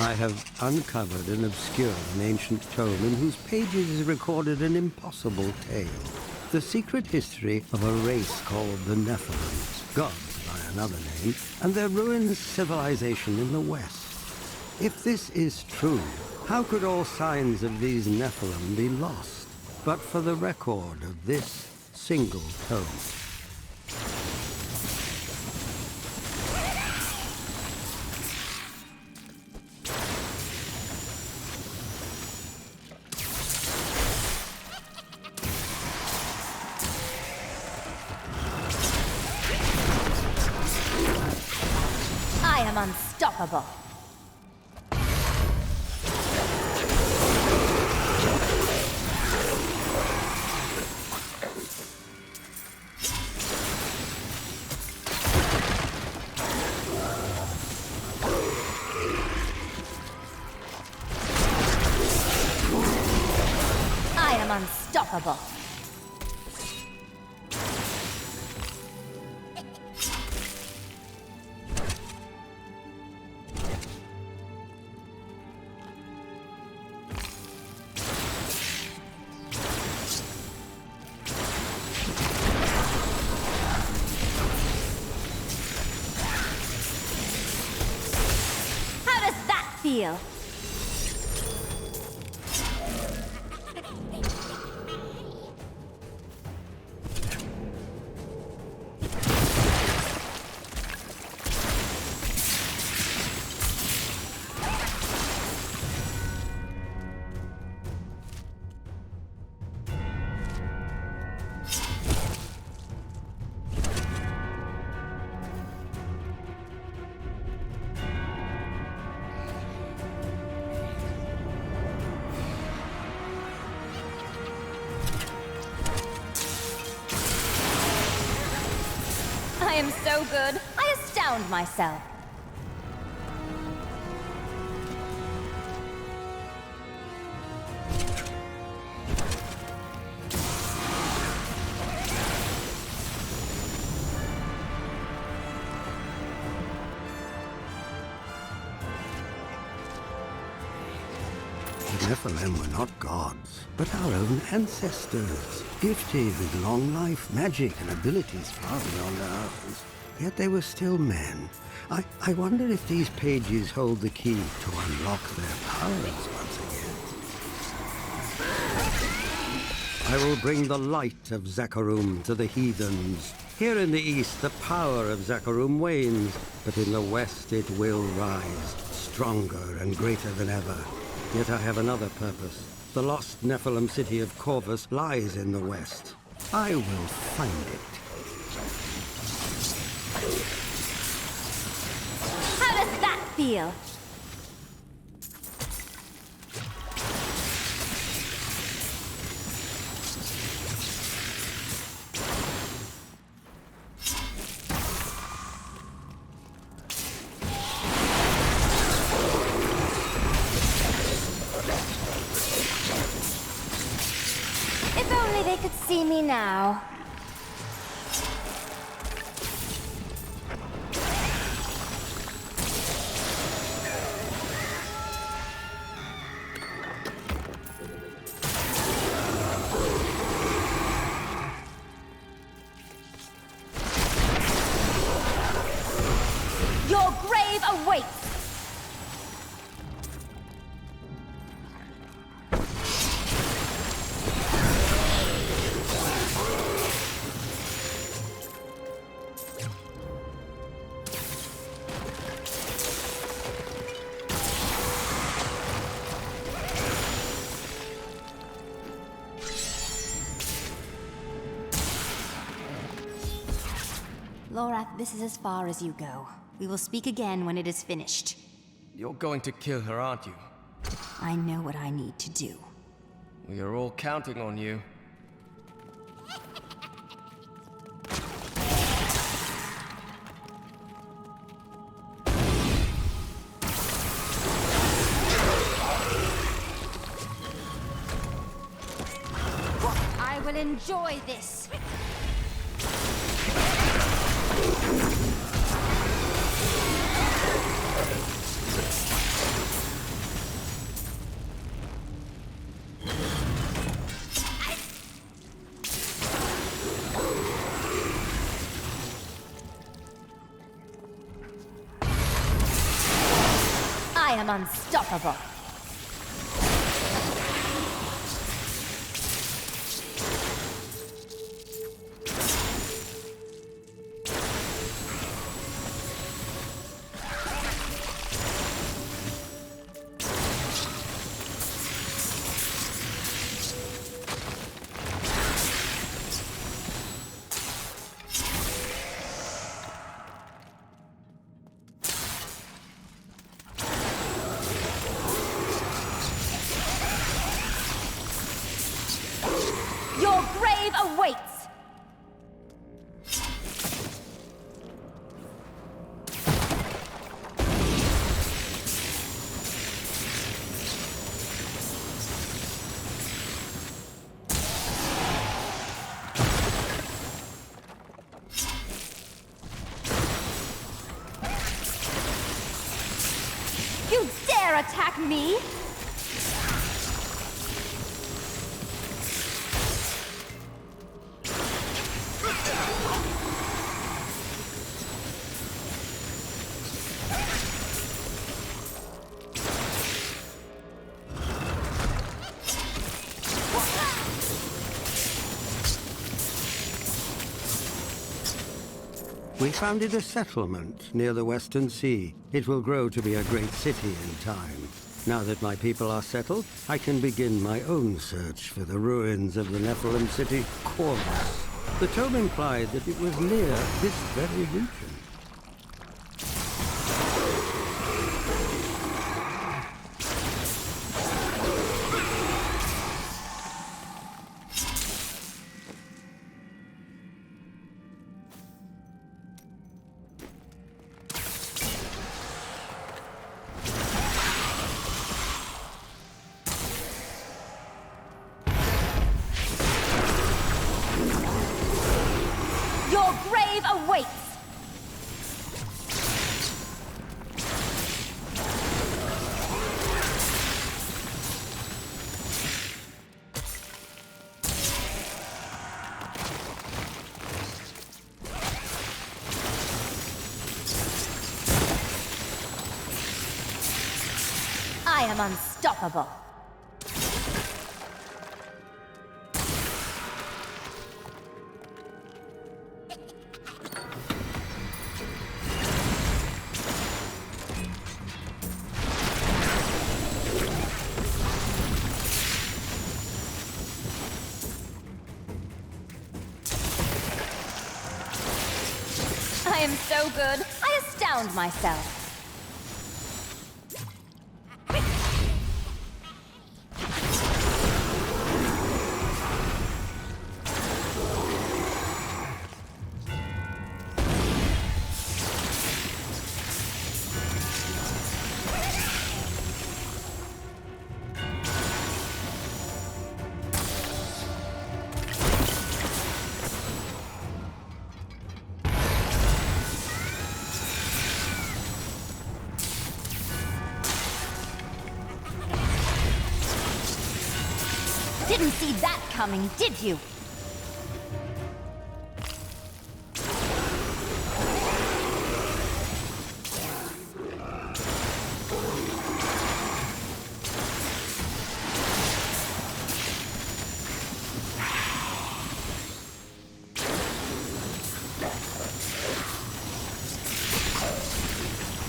I have uncovered and obscured an ancient tome in whose pages is recorded an impossible tale. The secret history of a race called the Nephilims, gods by another name, and their ruined civilization in the west. If this is true, how could all signs of these Nephilim be lost, but for the record of this single tome? I am unstoppable. I am unstoppable. feel? I am so good, I astound myself. The Nephilim were not gods, but our own ancestors, gifted with long life, magic, and abilities far beyond ours. Yet they were still men. I wonder if these pages hold the key to unlock their powers once again. I will bring the light of Zakarum to the heathens. Here in the east, the power of Zakarum wanes, but in the west it will rise, stronger and greater than ever. Yet I have another purpose. The lost Nephilim city of Corvus lies in the west. I will find it. How does that feel? If only they could see me now. Your grave awaits! Lorath, this is as far as you go. We will speak again when it is finished. You're going to kill her, aren't you? I know what I need to do. We are all counting on you. I will enjoy this. I am unstoppable. Your grave awaits! You dare attack me? We founded a settlement near the Western Sea. It will grow to be a great city in time. Now that my people are settled, I can begin my own search for the ruins of the Nephilim city, Corvus. The tome implied that it was near this very region. Your grave awaits! I am unstoppable. I am so good, I astound myself. Didn't see that coming, did you?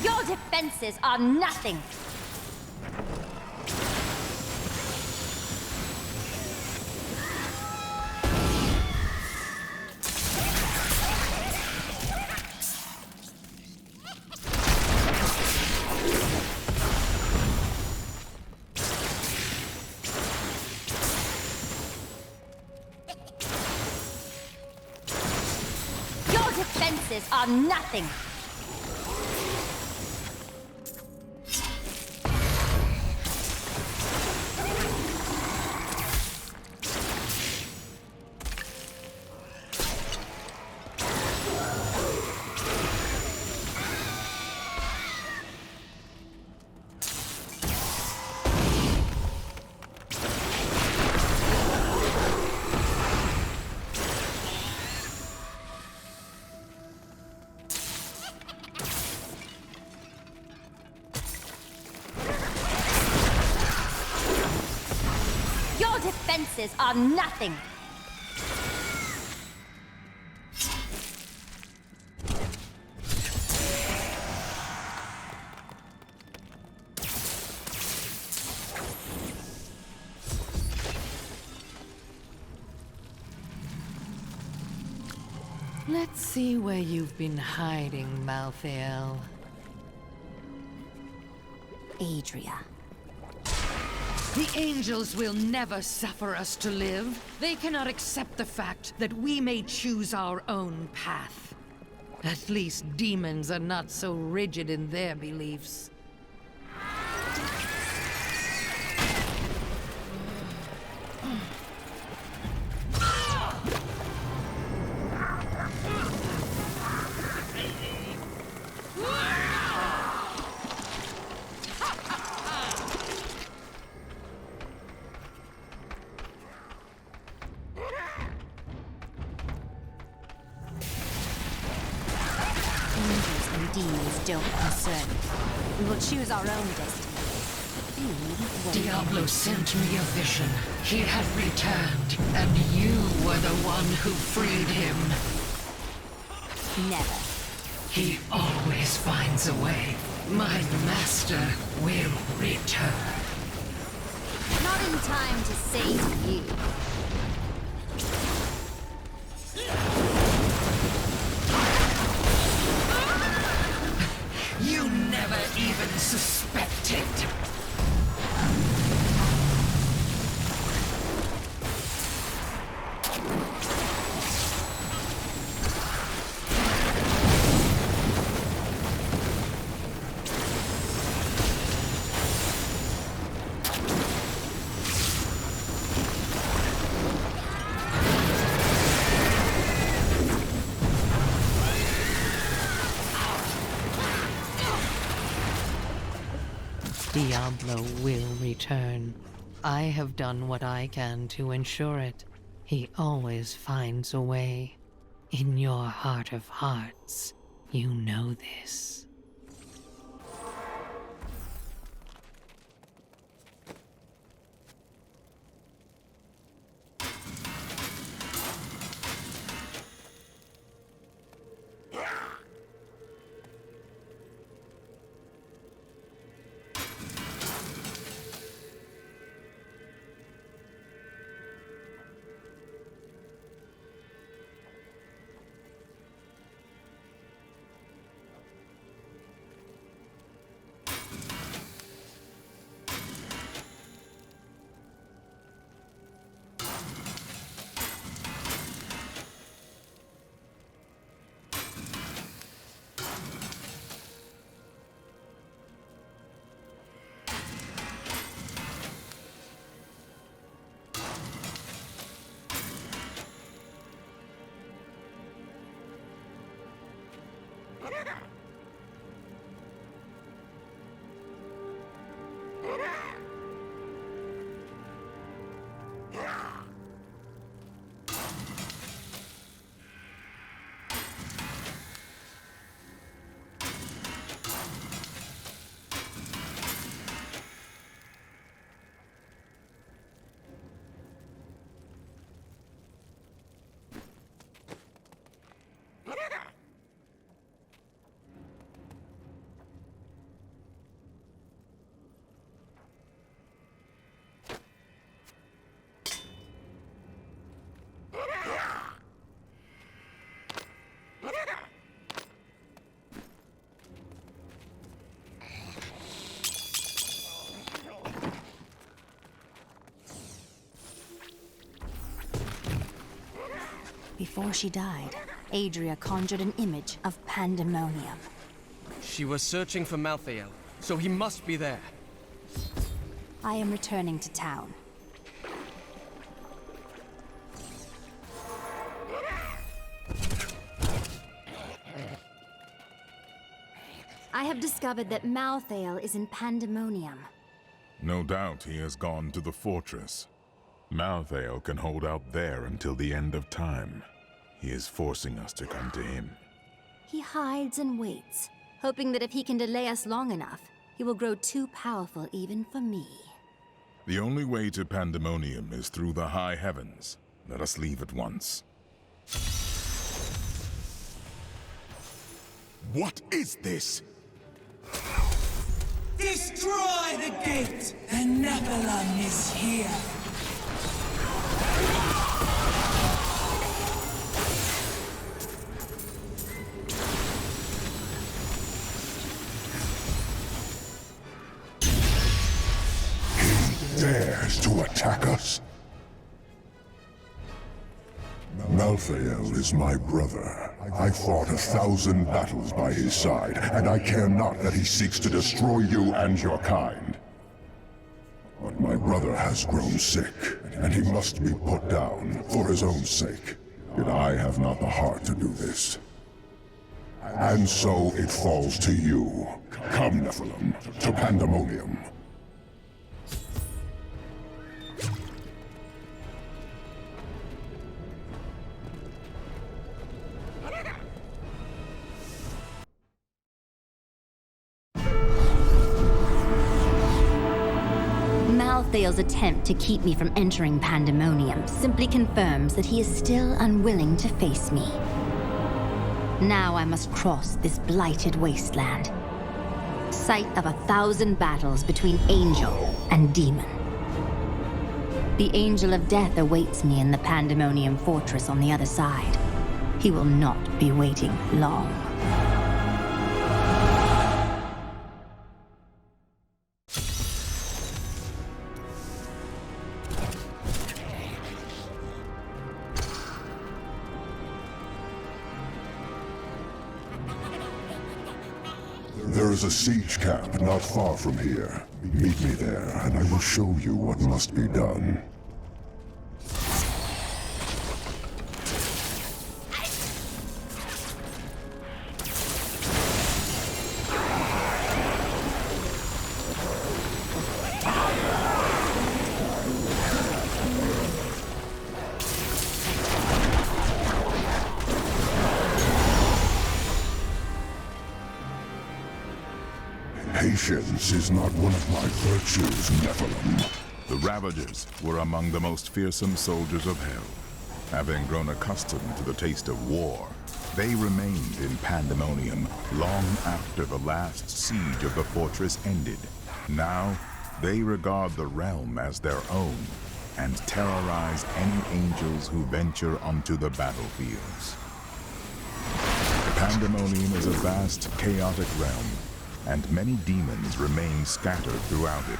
Your defenses are nothing. Defenses are nothing. Defenses are nothing. Let's see where you've been hiding, Malthael. Adria. The angels will never suffer us to live. They cannot accept the fact that we may choose our own path. At least demons are not so rigid in their beliefs. Don't concern. We will choose our own destiny. Diablo sent me a vision. He had returned, and you were the one who freed him. Never. He always finds a way. My master will return. Not in time to save you. You never even suspected. Diablo will return. I have done what I can to ensure it. He always finds a way. In your heart of hearts, you know this. Before she died, Adria conjured an image of Pandemonium. She was searching for Malthael, so he must be there. I am returning to town. I have discovered that Malthael is in Pandemonium. No doubt he has gone to the fortress. Malthael can hold out there until the end of time. He is forcing us to come to him. He hides and waits, hoping that if he can delay us long enough, he will grow too powerful even for me. The only way to Pandemonium is through the high heavens. Let us leave at once. What is this? Destroy the gate! The Nephilim is here! Dares to attack us? Malthael is my brother. I fought 1,000 battles by his side, and I care not that he seeks to destroy you and your kind. But my brother has grown sick, and he must be put down for his own sake. Yet I have not the heart to do this. And so it falls to you. Come, Nephilim, to Pandemonium. Malthael's attempt to keep me from entering Pandemonium simply confirms that he is still unwilling to face me. Now I must cross this blighted wasteland. Site of 1,000 battles between angel and demon. The Angel of Death awaits me in the Pandemonium Fortress on the other side. He will not be waiting long. There is a siege camp not far from here. Meet me there, and I will show you what must be done. Patience is not one of my virtues, Nephilim. The Ravagers were among the most fearsome soldiers of hell. Having grown accustomed to the taste of war, they remained in Pandemonium long after the last siege of the fortress ended. Now, they regard the realm as their own and terrorize any angels who venture onto the battlefields. Pandemonium is a vast, chaotic realm, and many demons remain scattered throughout it.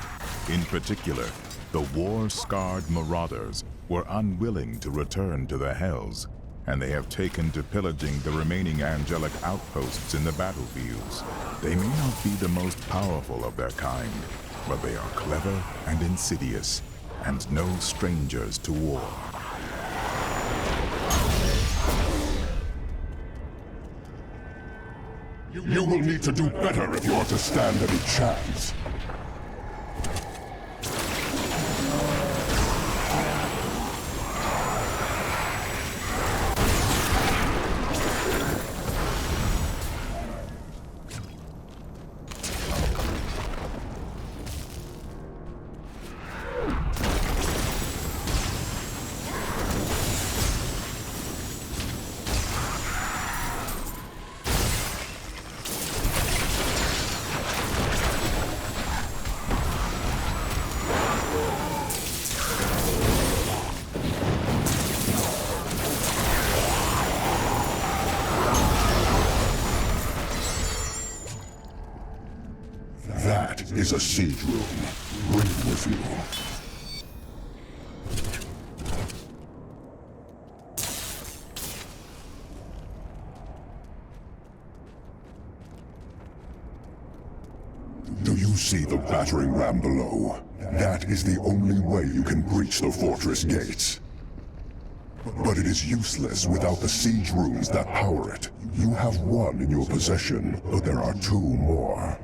In particular, the war-scarred Marauders were unwilling to return to the Hells, and they have taken to pillaging the remaining angelic outposts in the battlefields. They may not be the most powerful of their kind, but they are clever and insidious, and no strangers to war. You will need to do better if you are to stand any chance. That is a siege room. Bring it with you. Do you see the battering ram below? That is the only way you can breach the fortress gates. But it is useless without the siege rooms that power it. You have one in your possession, but there are two more.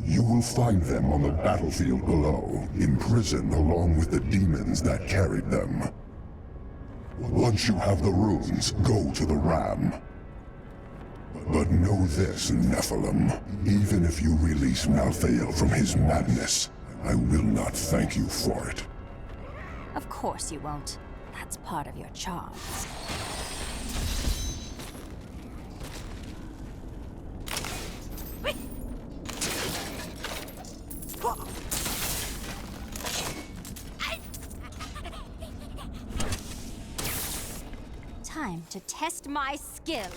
You will find them on the battlefield below, imprisoned along with the demons that carried them. Once you have the runes, go to the ram. But know this, Nephilim. Even if you release Malthael from his madness, I will not thank you for it. Of course you won't. That's part of your charms. Time to test my skill.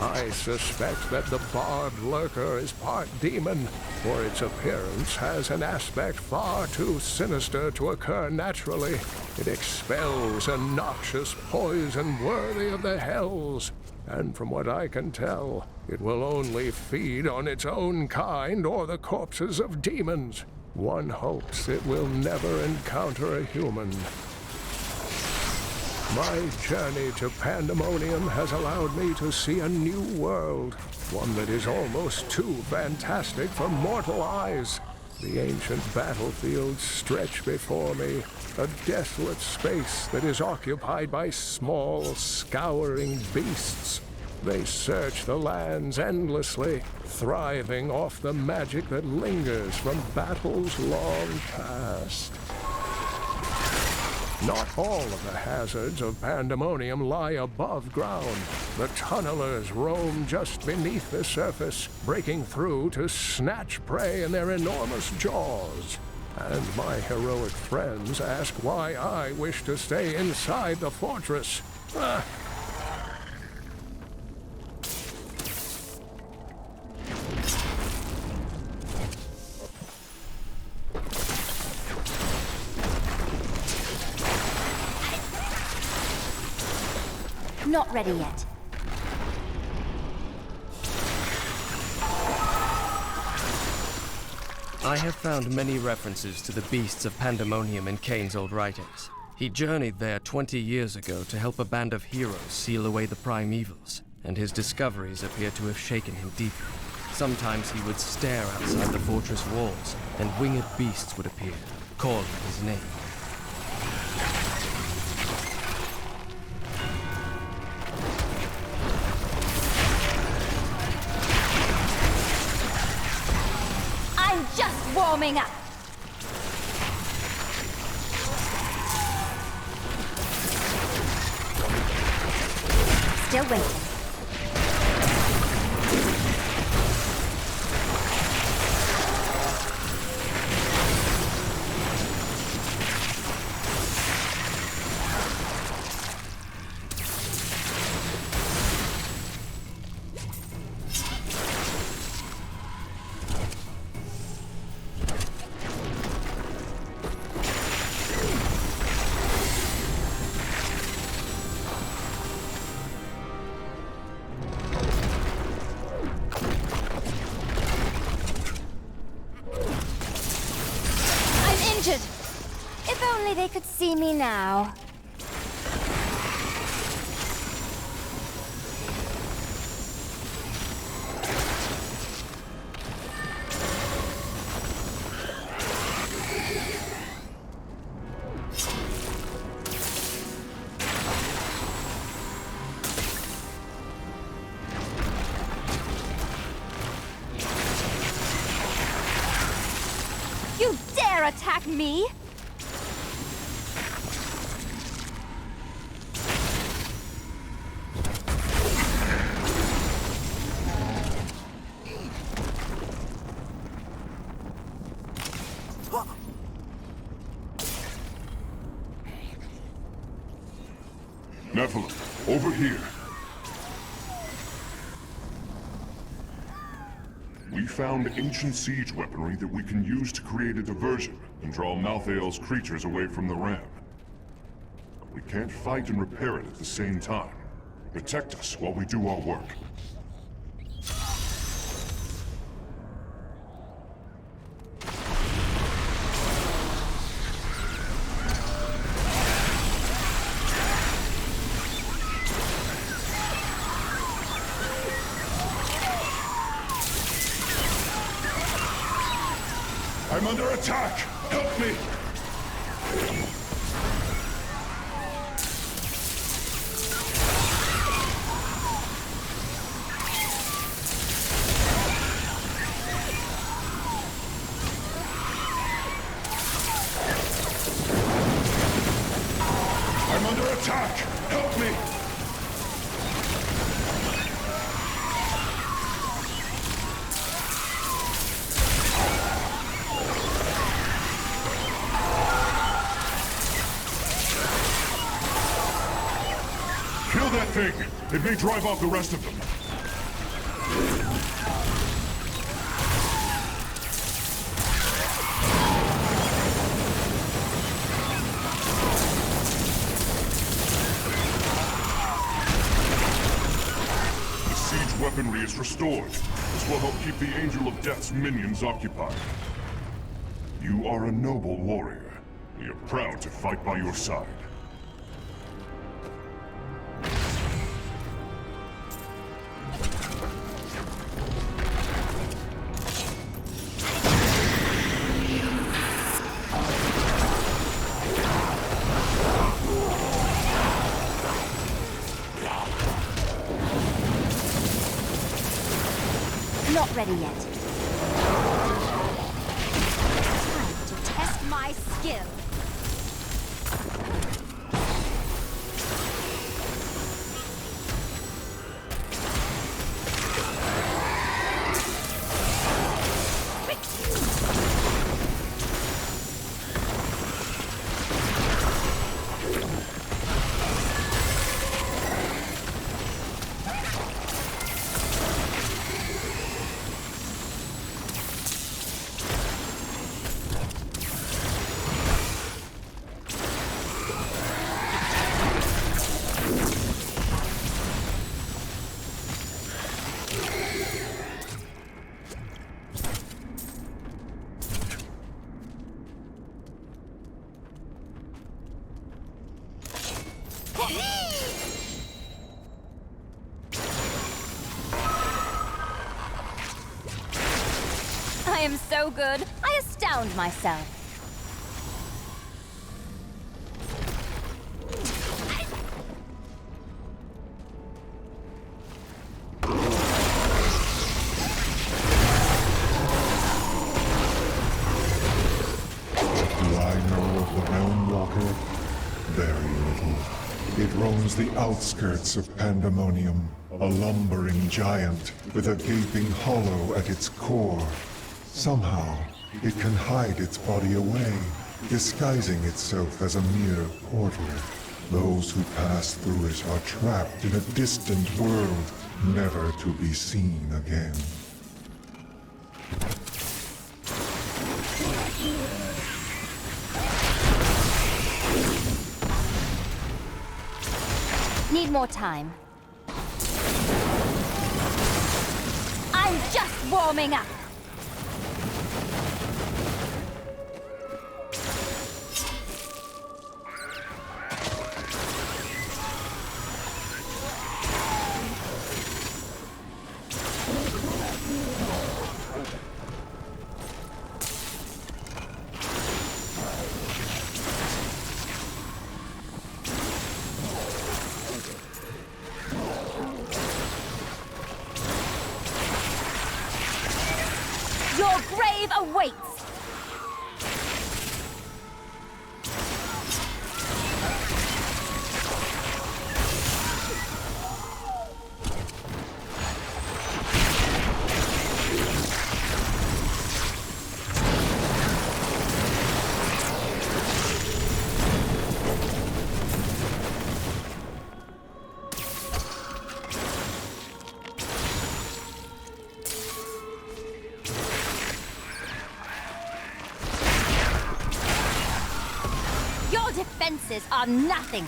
I suspect that the barbed lurker is part demon, for its appearance has an aspect far too sinister to occur naturally. It expels a noxious poison worthy of the hells, and from what I can tell, it will only feed on its own kind or the corpses of demons. One hopes it will never encounter a human. My journey to Pandemonium has allowed me to see a new world, one that is almost too fantastic for mortal eyes. The ancient battlefields stretch before me, a desolate space that is occupied by small, scouring beasts. They search the lands endlessly, thriving off the magic that lingers from battles long past. Not all of the hazards of Pandemonium lie above ground. The tunnelers roam just beneath the surface, breaking through to snatch prey in their enormous jaws. And my heroic friends ask why I wish to stay inside the fortress. Not ready yet. I have found many references to the beasts of Pandemonium in Kain's old writings. He journeyed there 20 years ago to help a band of heroes seal away the primevals, and his discoveries appear to have shaken him deeply. Sometimes he would stare outside the fortress walls, and winged beasts would appear, calling his name. I'm just warming up. Still waiting. If only they could see me now. You dare attack me? Nephilim, over here. We found ancient siege weaponry that we can use to create a diversion and draw Malthael's creatures away from the ram. But we can't fight and repair it at the same time. Protect us while we do our work. I'm under attack! Help me! I'm under attack! Help me! Kill that thing! It may drive off the rest of them. The siege weaponry is restored. This will help keep the Angel of Death's minions occupied. You are a noble warrior. We are proud to fight by your side. Not ready yet. Time to test my skill. so good, I astound myself. Do I know of the Realm Walker? Very little. It roams the outskirts of Pandemonium, a lumbering giant with a gaping hollow at its core. Somehow, it can hide its body away, disguising itself as a mere portal. Those who pass through it are trapped in a distant world, never to be seen again. Need more time. I'm just warming up. Your grave awaits! Your defenses are nothing.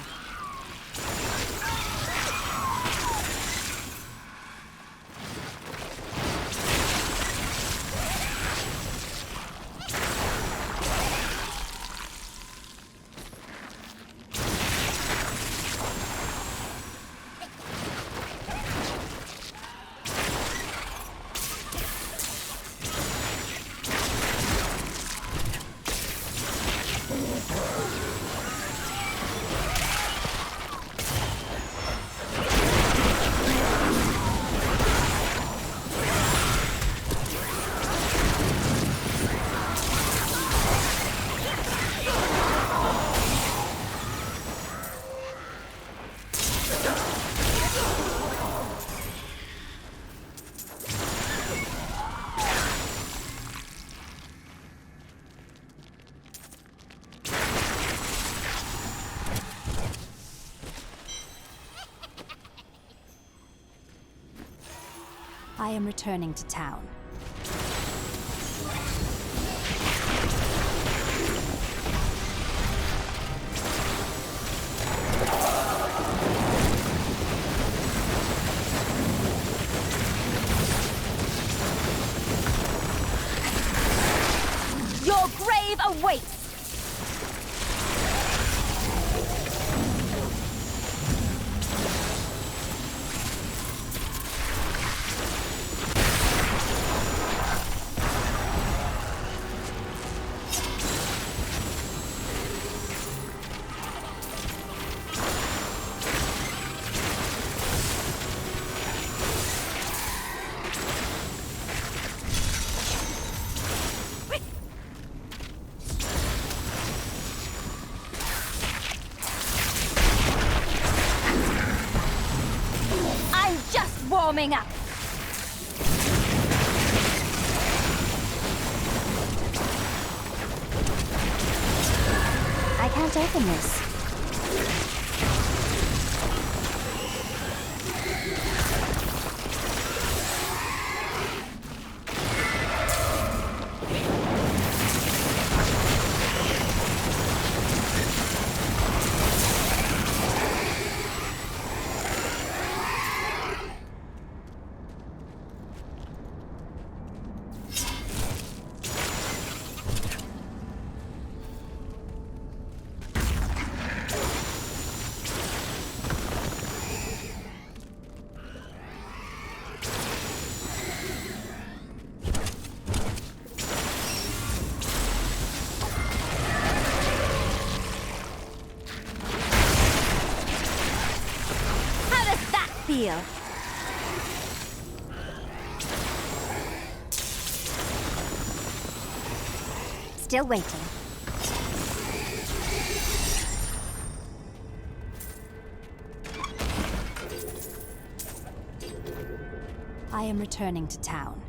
I am returning to town. Your grave awaits! Warming up. I can't open this. feel? Still waiting. I am returning to town.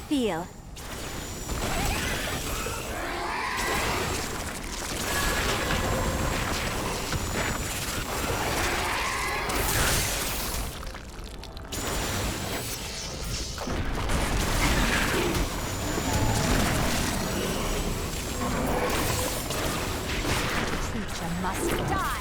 Feel. Creature must die.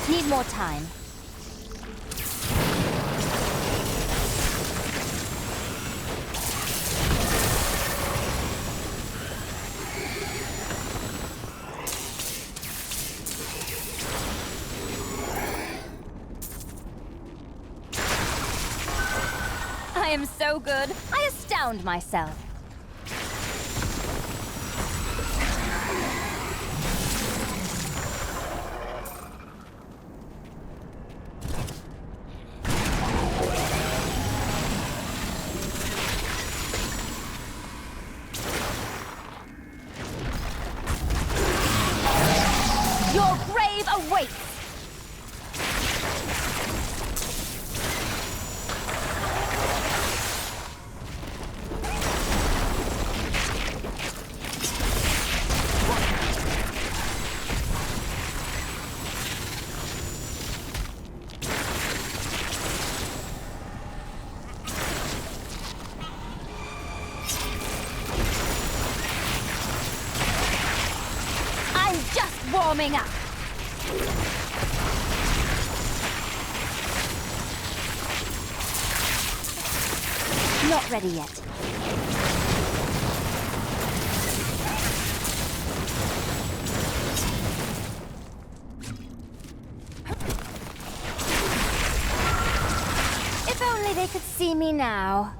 Need more time. I am so good. I astound myself. Your grave awaits! I'm just warming up. Not ready yet. If only they could see me now.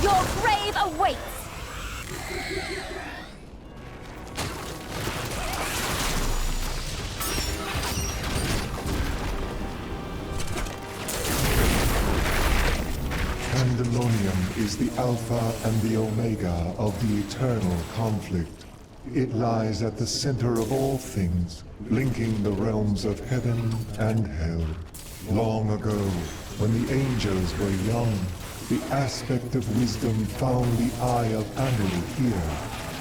Your grave awaits! Pandemonium is the Alpha and the Omega of the eternal conflict. It lies at the center of all things, linking the realms of heaven and hell. Long ago, when the angels were young, the aspect of wisdom found the eye of Anu here.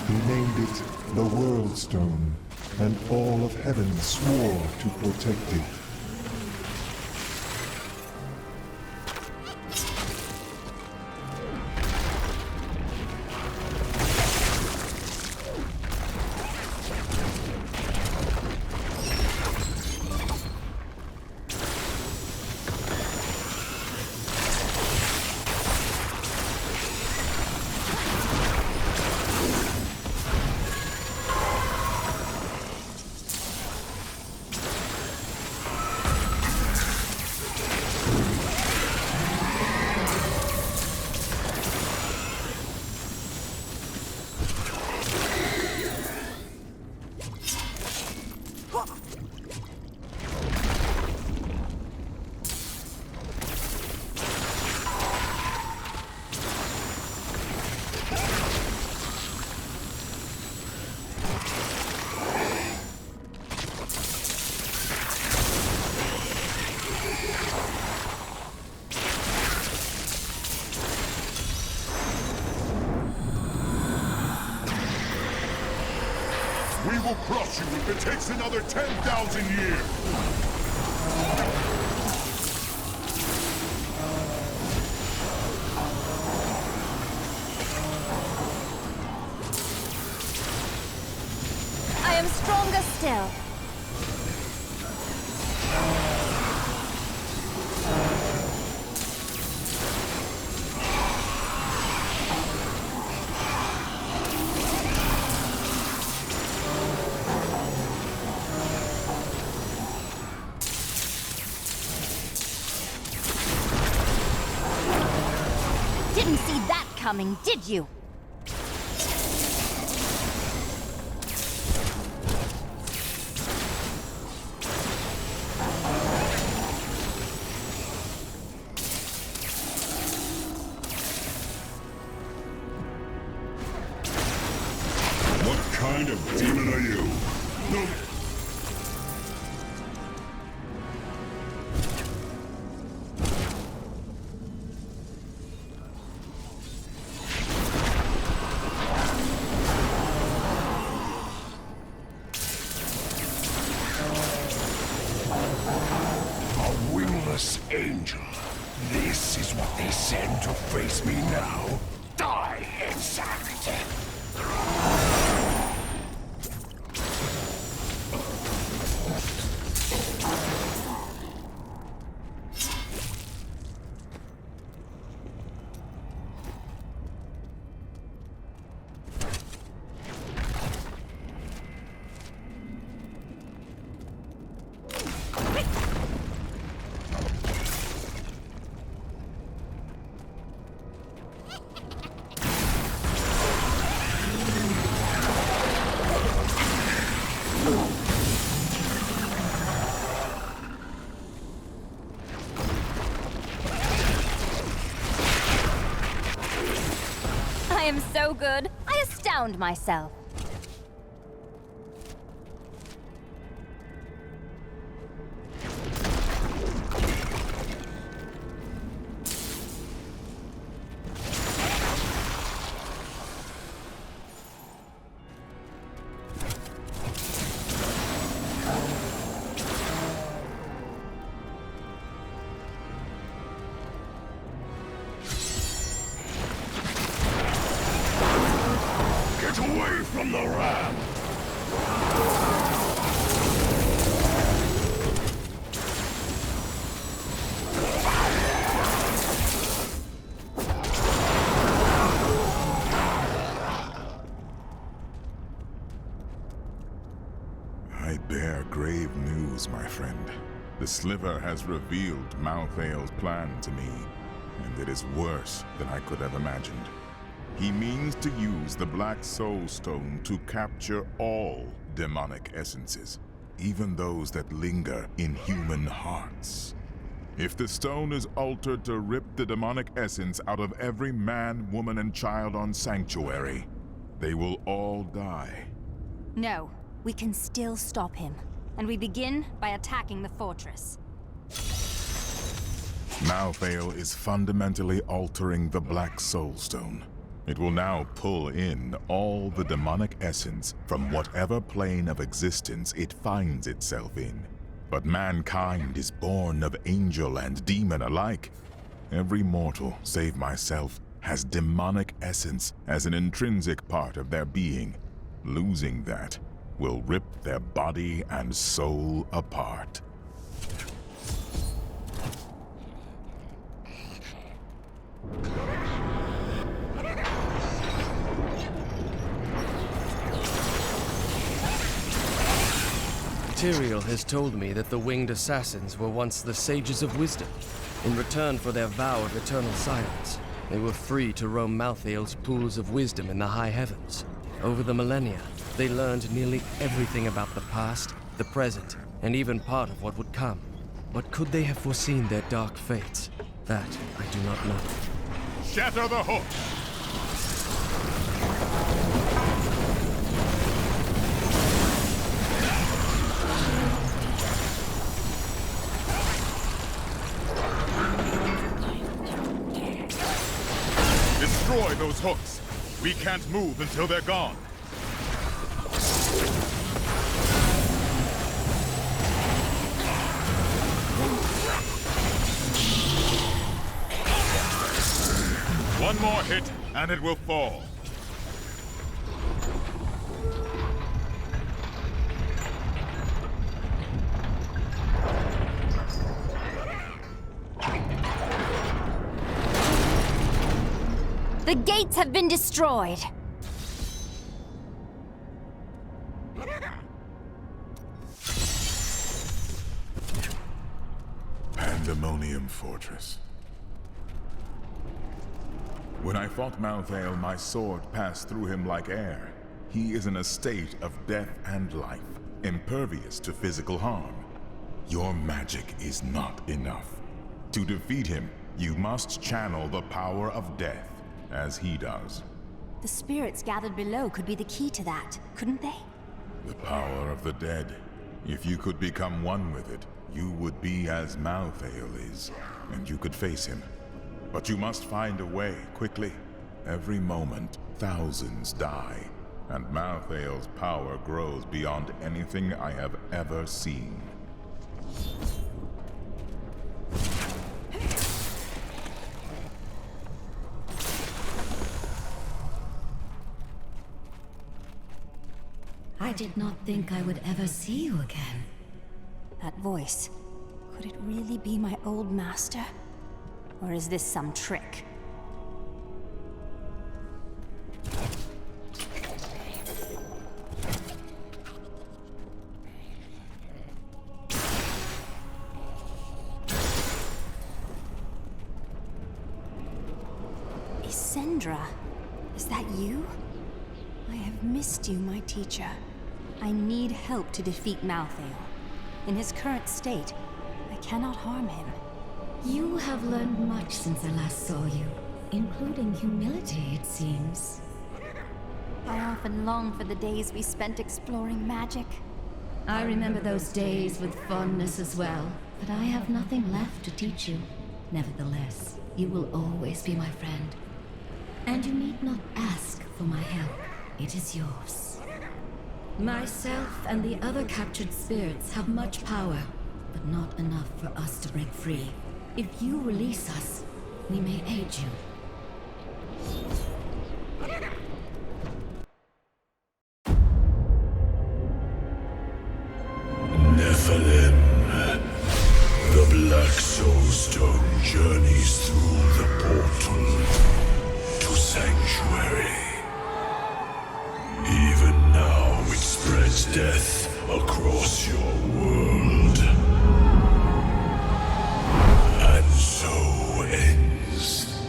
He named it the World Stone, and all of heaven swore to protect it. We will crush you if it takes another 10,000 years! I am stronger still. Didn't see that coming, did you? What kind of demon are you? No. A wingless angel. This is what they send to face me now. Die, insanity! I am so good, I astound myself. from the ram! I bear grave news, my friend. The Sliver has revealed Malthael's plan to me, and it is worse than I could have imagined. He means to use the Black Soul Stone to capture all demonic essences, even those that linger in human hearts. If the stone is altered to rip the demonic essence out of every man, woman, and child on Sanctuary, they will all die. No, we can still stop him. And we begin by attacking the fortress. Malthael is fundamentally altering the Black Soul Stone. It will now pull in all the demonic essence from whatever plane of existence it finds itself in. But mankind is born of angel and demon alike. Every mortal, save myself, has demonic essence as an intrinsic part of their being. Losing that will rip their body and soul apart. Tyrael has told me that the winged assassins were once the sages of wisdom. In return for their vow of eternal silence, they were free to roam Malthael's pools of wisdom in the high heavens. Over the millennia, they learned nearly everything about the past, the present, and even part of what would come. But could they have foreseen their dark fates? That I do not know. Shatter the hook! Destroy those hooks! We can't move until they're gone. One more hit, and it will fall. The gates have been destroyed. Pandemonium Fortress. When I fought Malthael, my sword passed through him like air. He is in a state of death and life, impervious to physical harm. Your magic is not enough. To defeat him, you must channel the power of death, as he does. The spirits gathered below could be the key to that, couldn't they? The power of the dead. If you could become one with it, you would be as Malthael is, and you could face him. But you must find a way, quickly. Every moment, thousands die, and Malthael's power grows beyond anything I have ever seen. I did not think I would ever see you again. That voice, could it really be my old master? Or is this some trick? Isendra, is that you? I have missed you, my teacher. I need help to defeat Malthael. In his current state, I cannot harm him. You have learned much since I last saw you, including humility, it seems. I often long for the days we spent exploring magic. I remember those days with fondness as well, but I have nothing left to teach you. Nevertheless, you will always be my friend. And you need not ask for my help. It is yours. Myself and the other captured spirits have much power, but not enough for us to break free. If you release us, we may aid you. Cornerstone journeys through the portal to Sanctuary. Even now it spreads death across your world. And so ends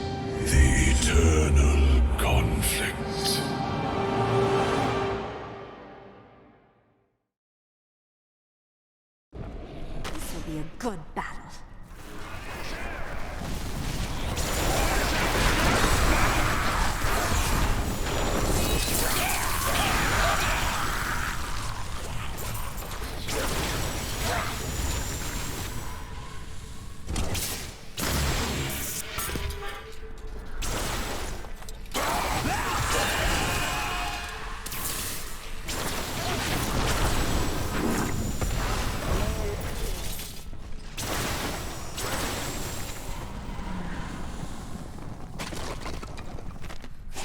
the eternal conflict. This will be a good battle.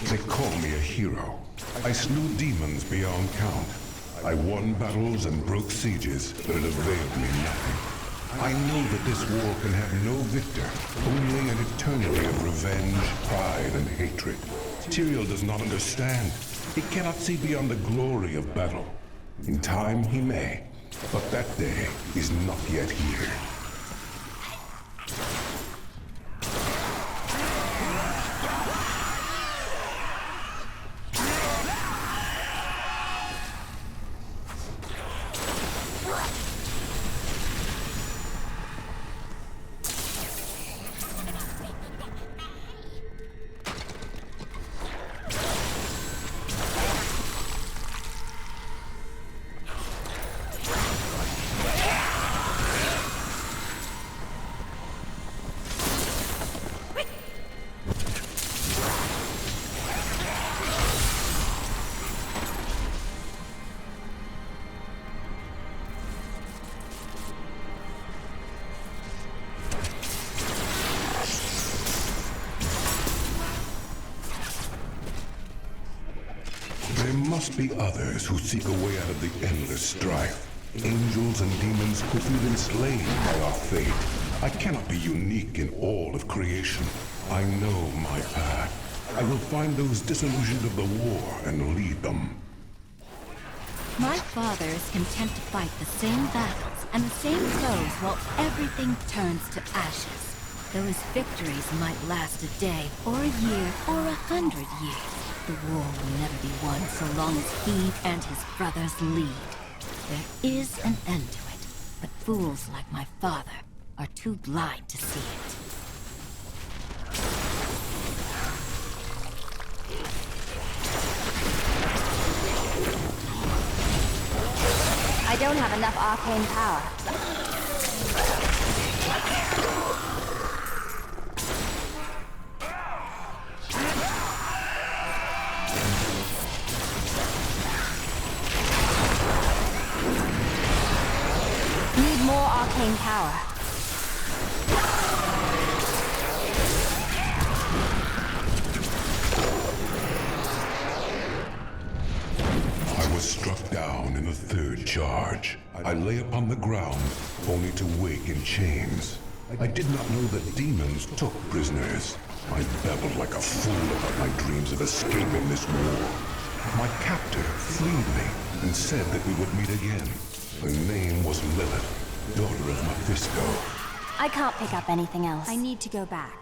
They call me a hero. I slew demons beyond count. I won battles and broke sieges, but it availed me nothing. I know that this war can have no victor, only an eternity of revenge, pride, and hatred. Tyrael does not understand. He cannot see beyond the glory of battle. In time he may, but that day is not yet here. There must be others who seek a way out of the endless strife. Angels and demons who feel enslaved by our fate. I cannot be unique in all of creation. I know my path. I will find those disillusioned of the war and lead them. My father is content to fight the same battles and the same foes while everything turns to ashes. Though his victories might last a day, or a year, or 100 years, the war will never be won so long as he and his brothers lead. There is an end to it, but fools like my father are too blind to see it. I don't have enough arcane power. Need more arcane power. I was struck down in the third charge. I lay upon the ground, only to wake in chains. I did not know that demons took prisoners. I babbled like a fool about my dreams of escaping this war. My captor freed me and said that we would meet again. Her name was Lilith, daughter of Mephisto. I can't pick up anything else. I need to go back.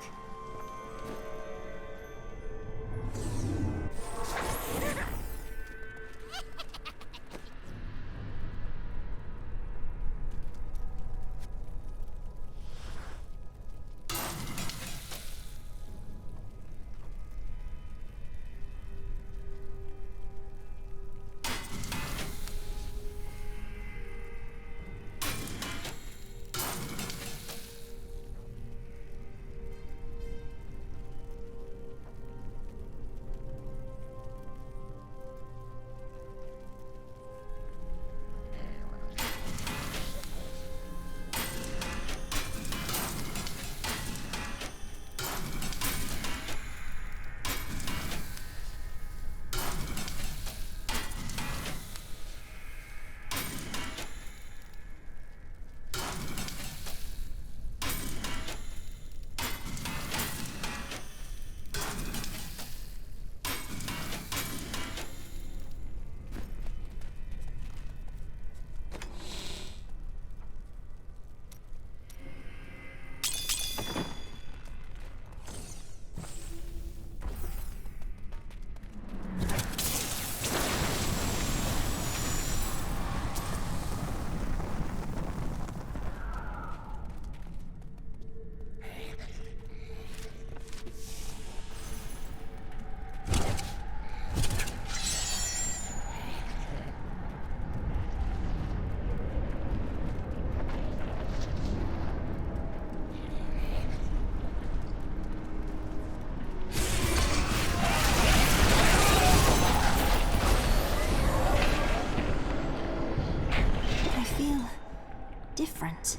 different.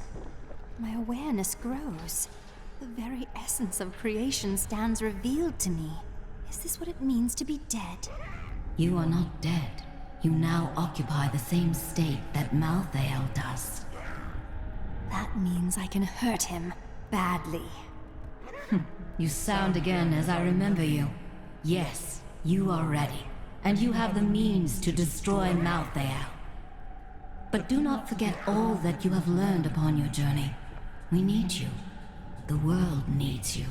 My awareness grows. The very essence of creation stands revealed to me. Is this what it means to be dead? You are not dead. You now occupy the same state that Malthael does. That means I can hurt him badly. You sound again as I remember you. Yes, you are ready, and you have the means to destroy Malthael. But do not forget all that you have learned upon your journey. We need you. The world needs you.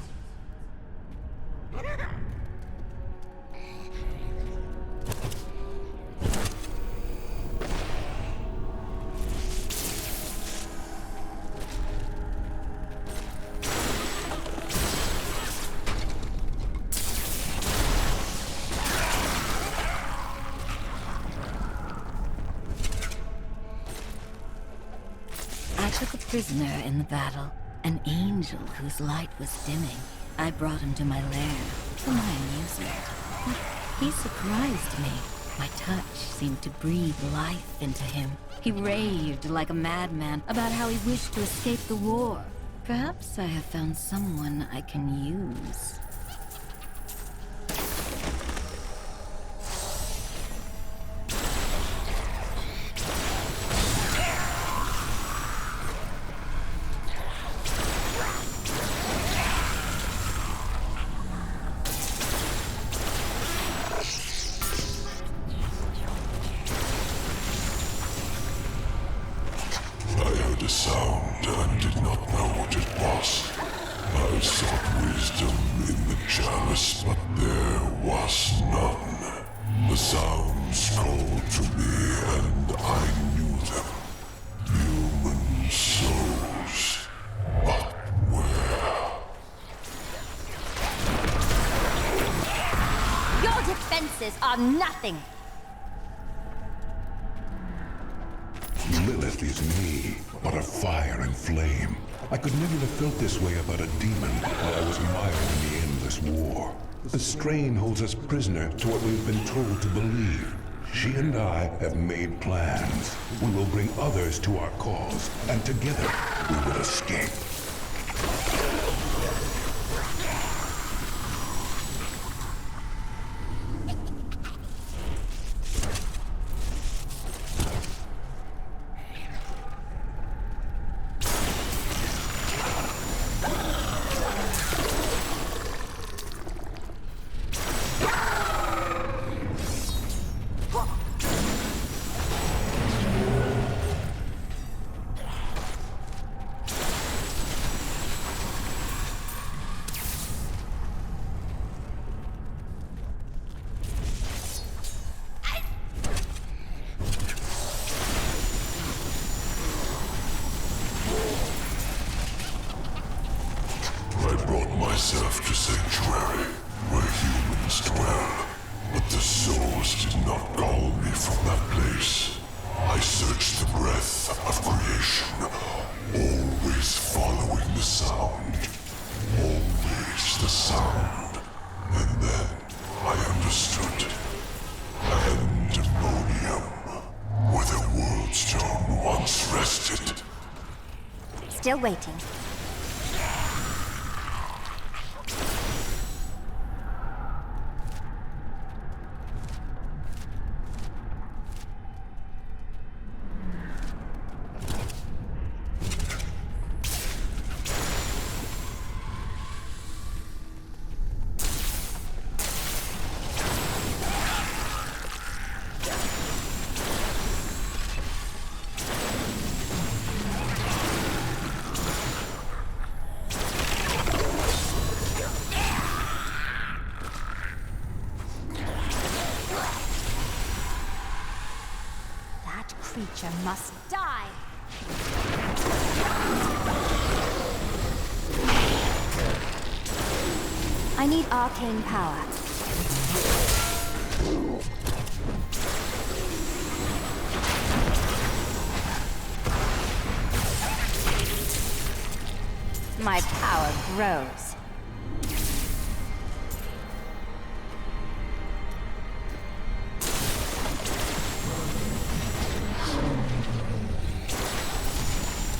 Prisoner in the battle, an angel whose light was dimming. I brought him to my lair for my amusement. But he surprised me. My touch seemed to breathe life into him. He raved like a madman about how he wished to escape the war. Perhaps I have found someone I can use. Are nothing. Lilith is me, but of fire and flame. I could never have felt this way about a demon while I was mired in the endless war. The strain holds us prisoner to what we've been told to believe. She and I have made plans. We will bring others to our cause, and together we will escape. myself to Sanctuary, where humans dwell. But the souls did not call me from that place. I searched the breath of creation, always following the sound. Always the sound. And then I understood. Pandemonium, where the world stone once rested. Still waiting. Creature must die! I need arcane power. My power grows.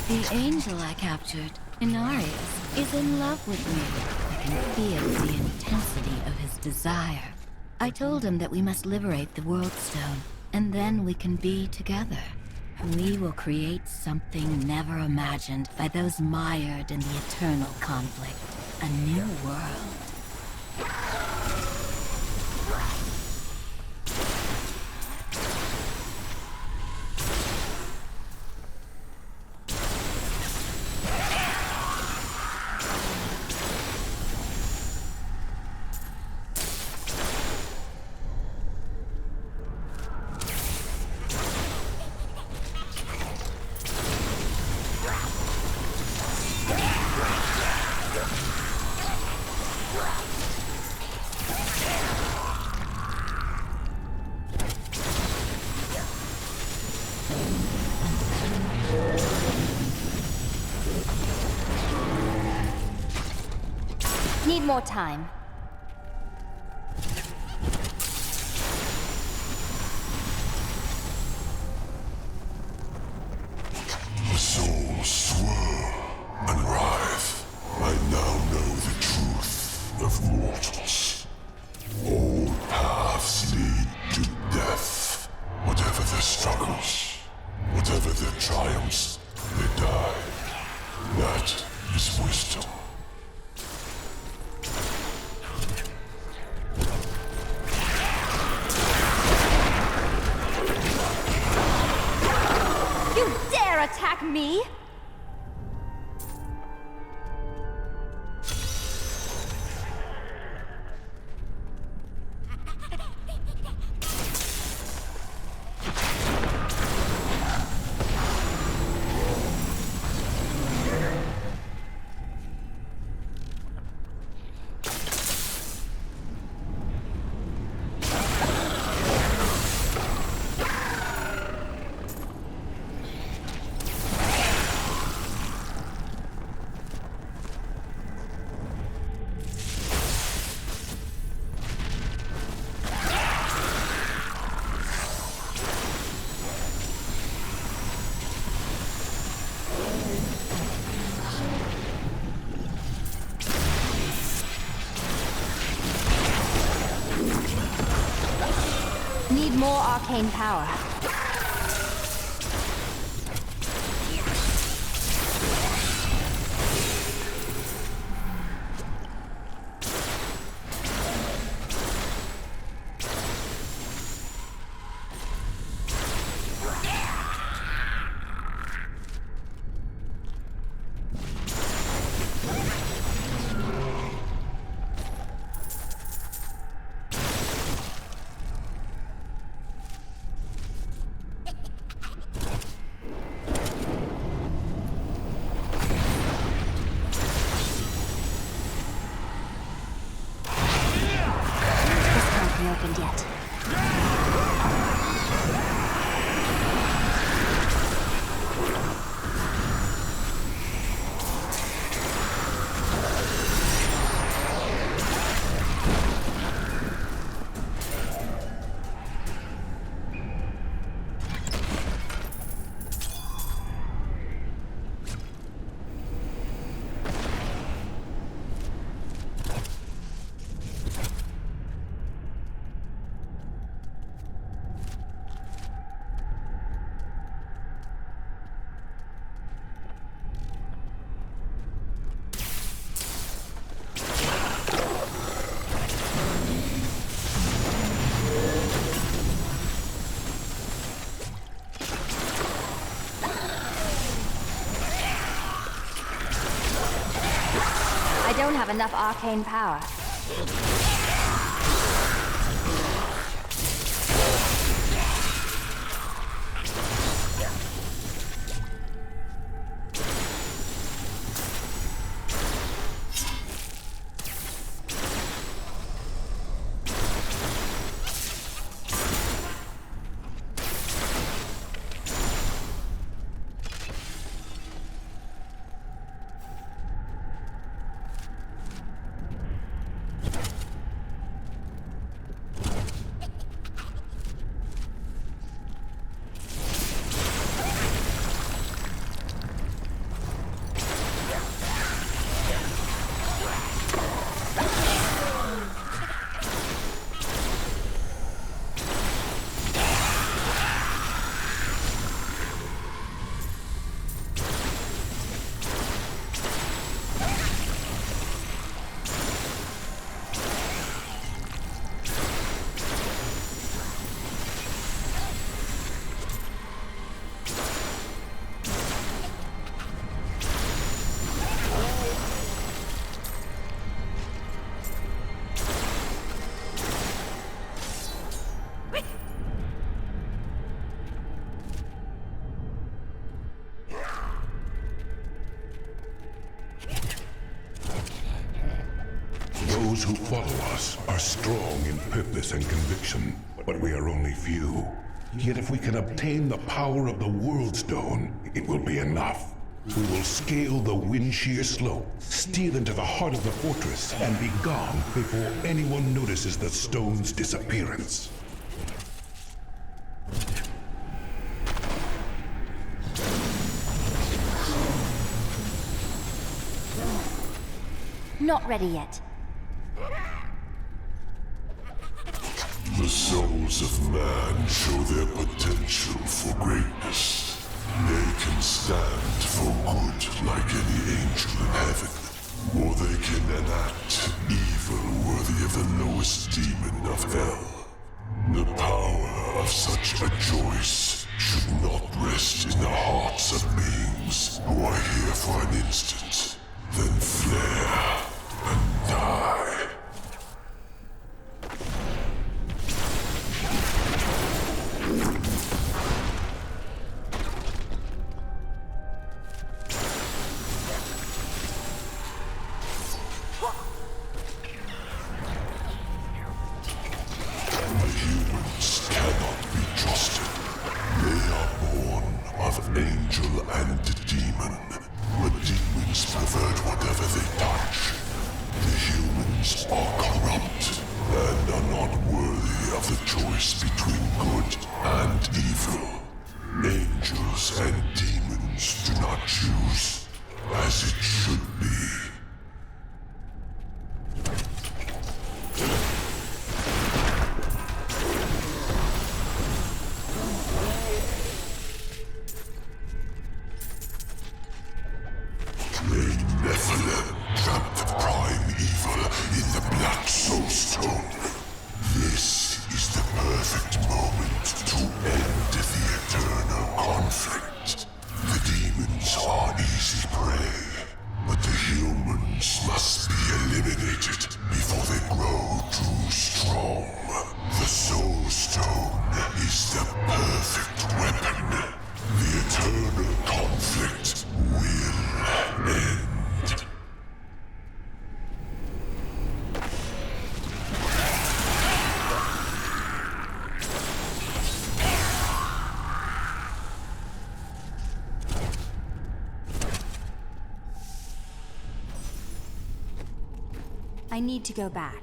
The The angel I captured, Inarius, is in love with me. I can feel the intensity of his desire. I told him that we must liberate the World Stone, and then we can be together. We will create something never imagined by those mired in the eternal conflict. A new world. Need more time. The souls swirl and writhe. I now know the truth of mortals. All paths lead to death. Whatever their struggles, whatever their triumphs, they die. That is wisdom. You dare attack me? Need more arcane power. Opened yet. I don't have enough arcane power. Those who follow us are strong in purpose and conviction, but we are only few. Yet if we can obtain the power of the World Stone, it will be enough. We will scale the wind-sheer slope, steal into the heart of the fortress, and be gone before anyone notices the stone's disappearance. Not ready yet. The souls of man show their potential for greatness. They can stand for good like any angel in heaven, or they can enact evil worthy of the lowest demon of hell. The power of such a choice should not rest in the hearts of beings who are here for an instant, then flare and die. I need to go back.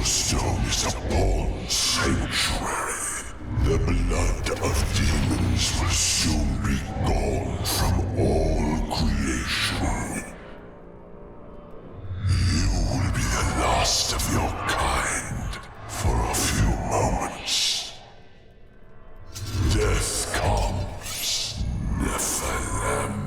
Stone is a born sanctuary. The blood of demons will soon be gone from all creation. You will be the last of your kind for a few moments. Death comes, Nephilim.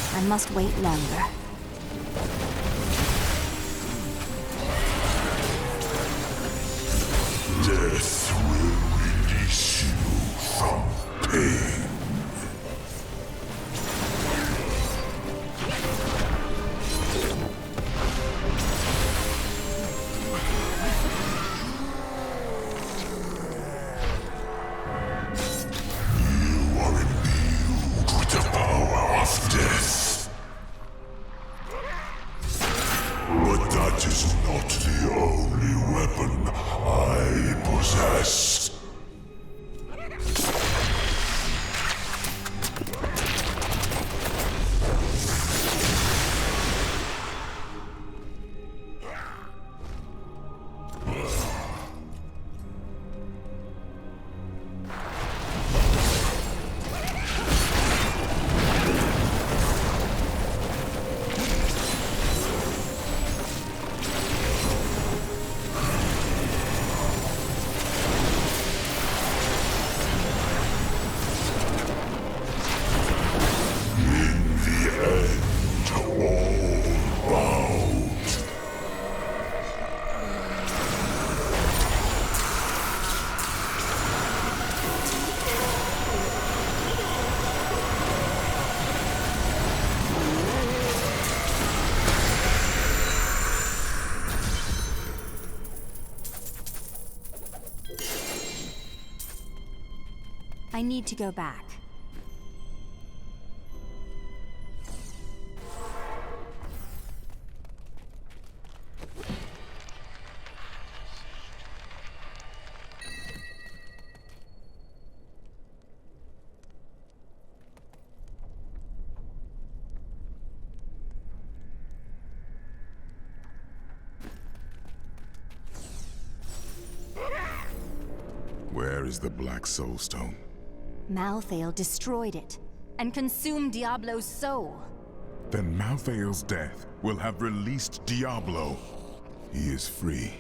I must wait longer. I need to go back. Where is the Black Soulstone? Malthael destroyed it and consumed Diablo's soul. Then Malthael's death will have released Diablo. He is free.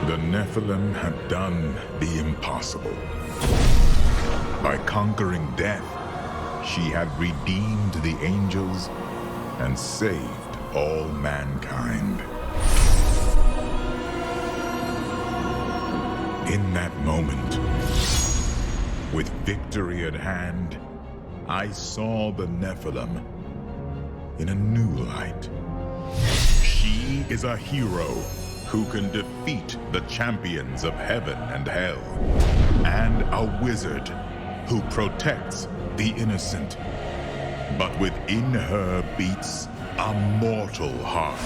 The Nephilim have done the impossible. By conquering death, she had redeemed the angels and saved all mankind. In that moment, with victory at hand, I saw the Nephilim in a new light. She is a hero who can defeat the champions of heaven and hell, and a wizard who protects the innocent. But within her beats a mortal heart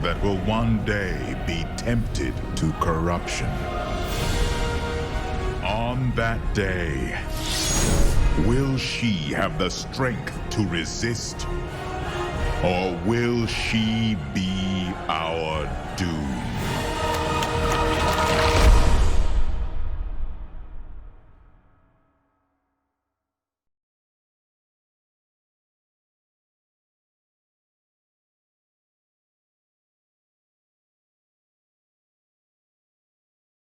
that will one day be tempted to corruption. On that day, will she have the strength to resist? Or will she be our doom?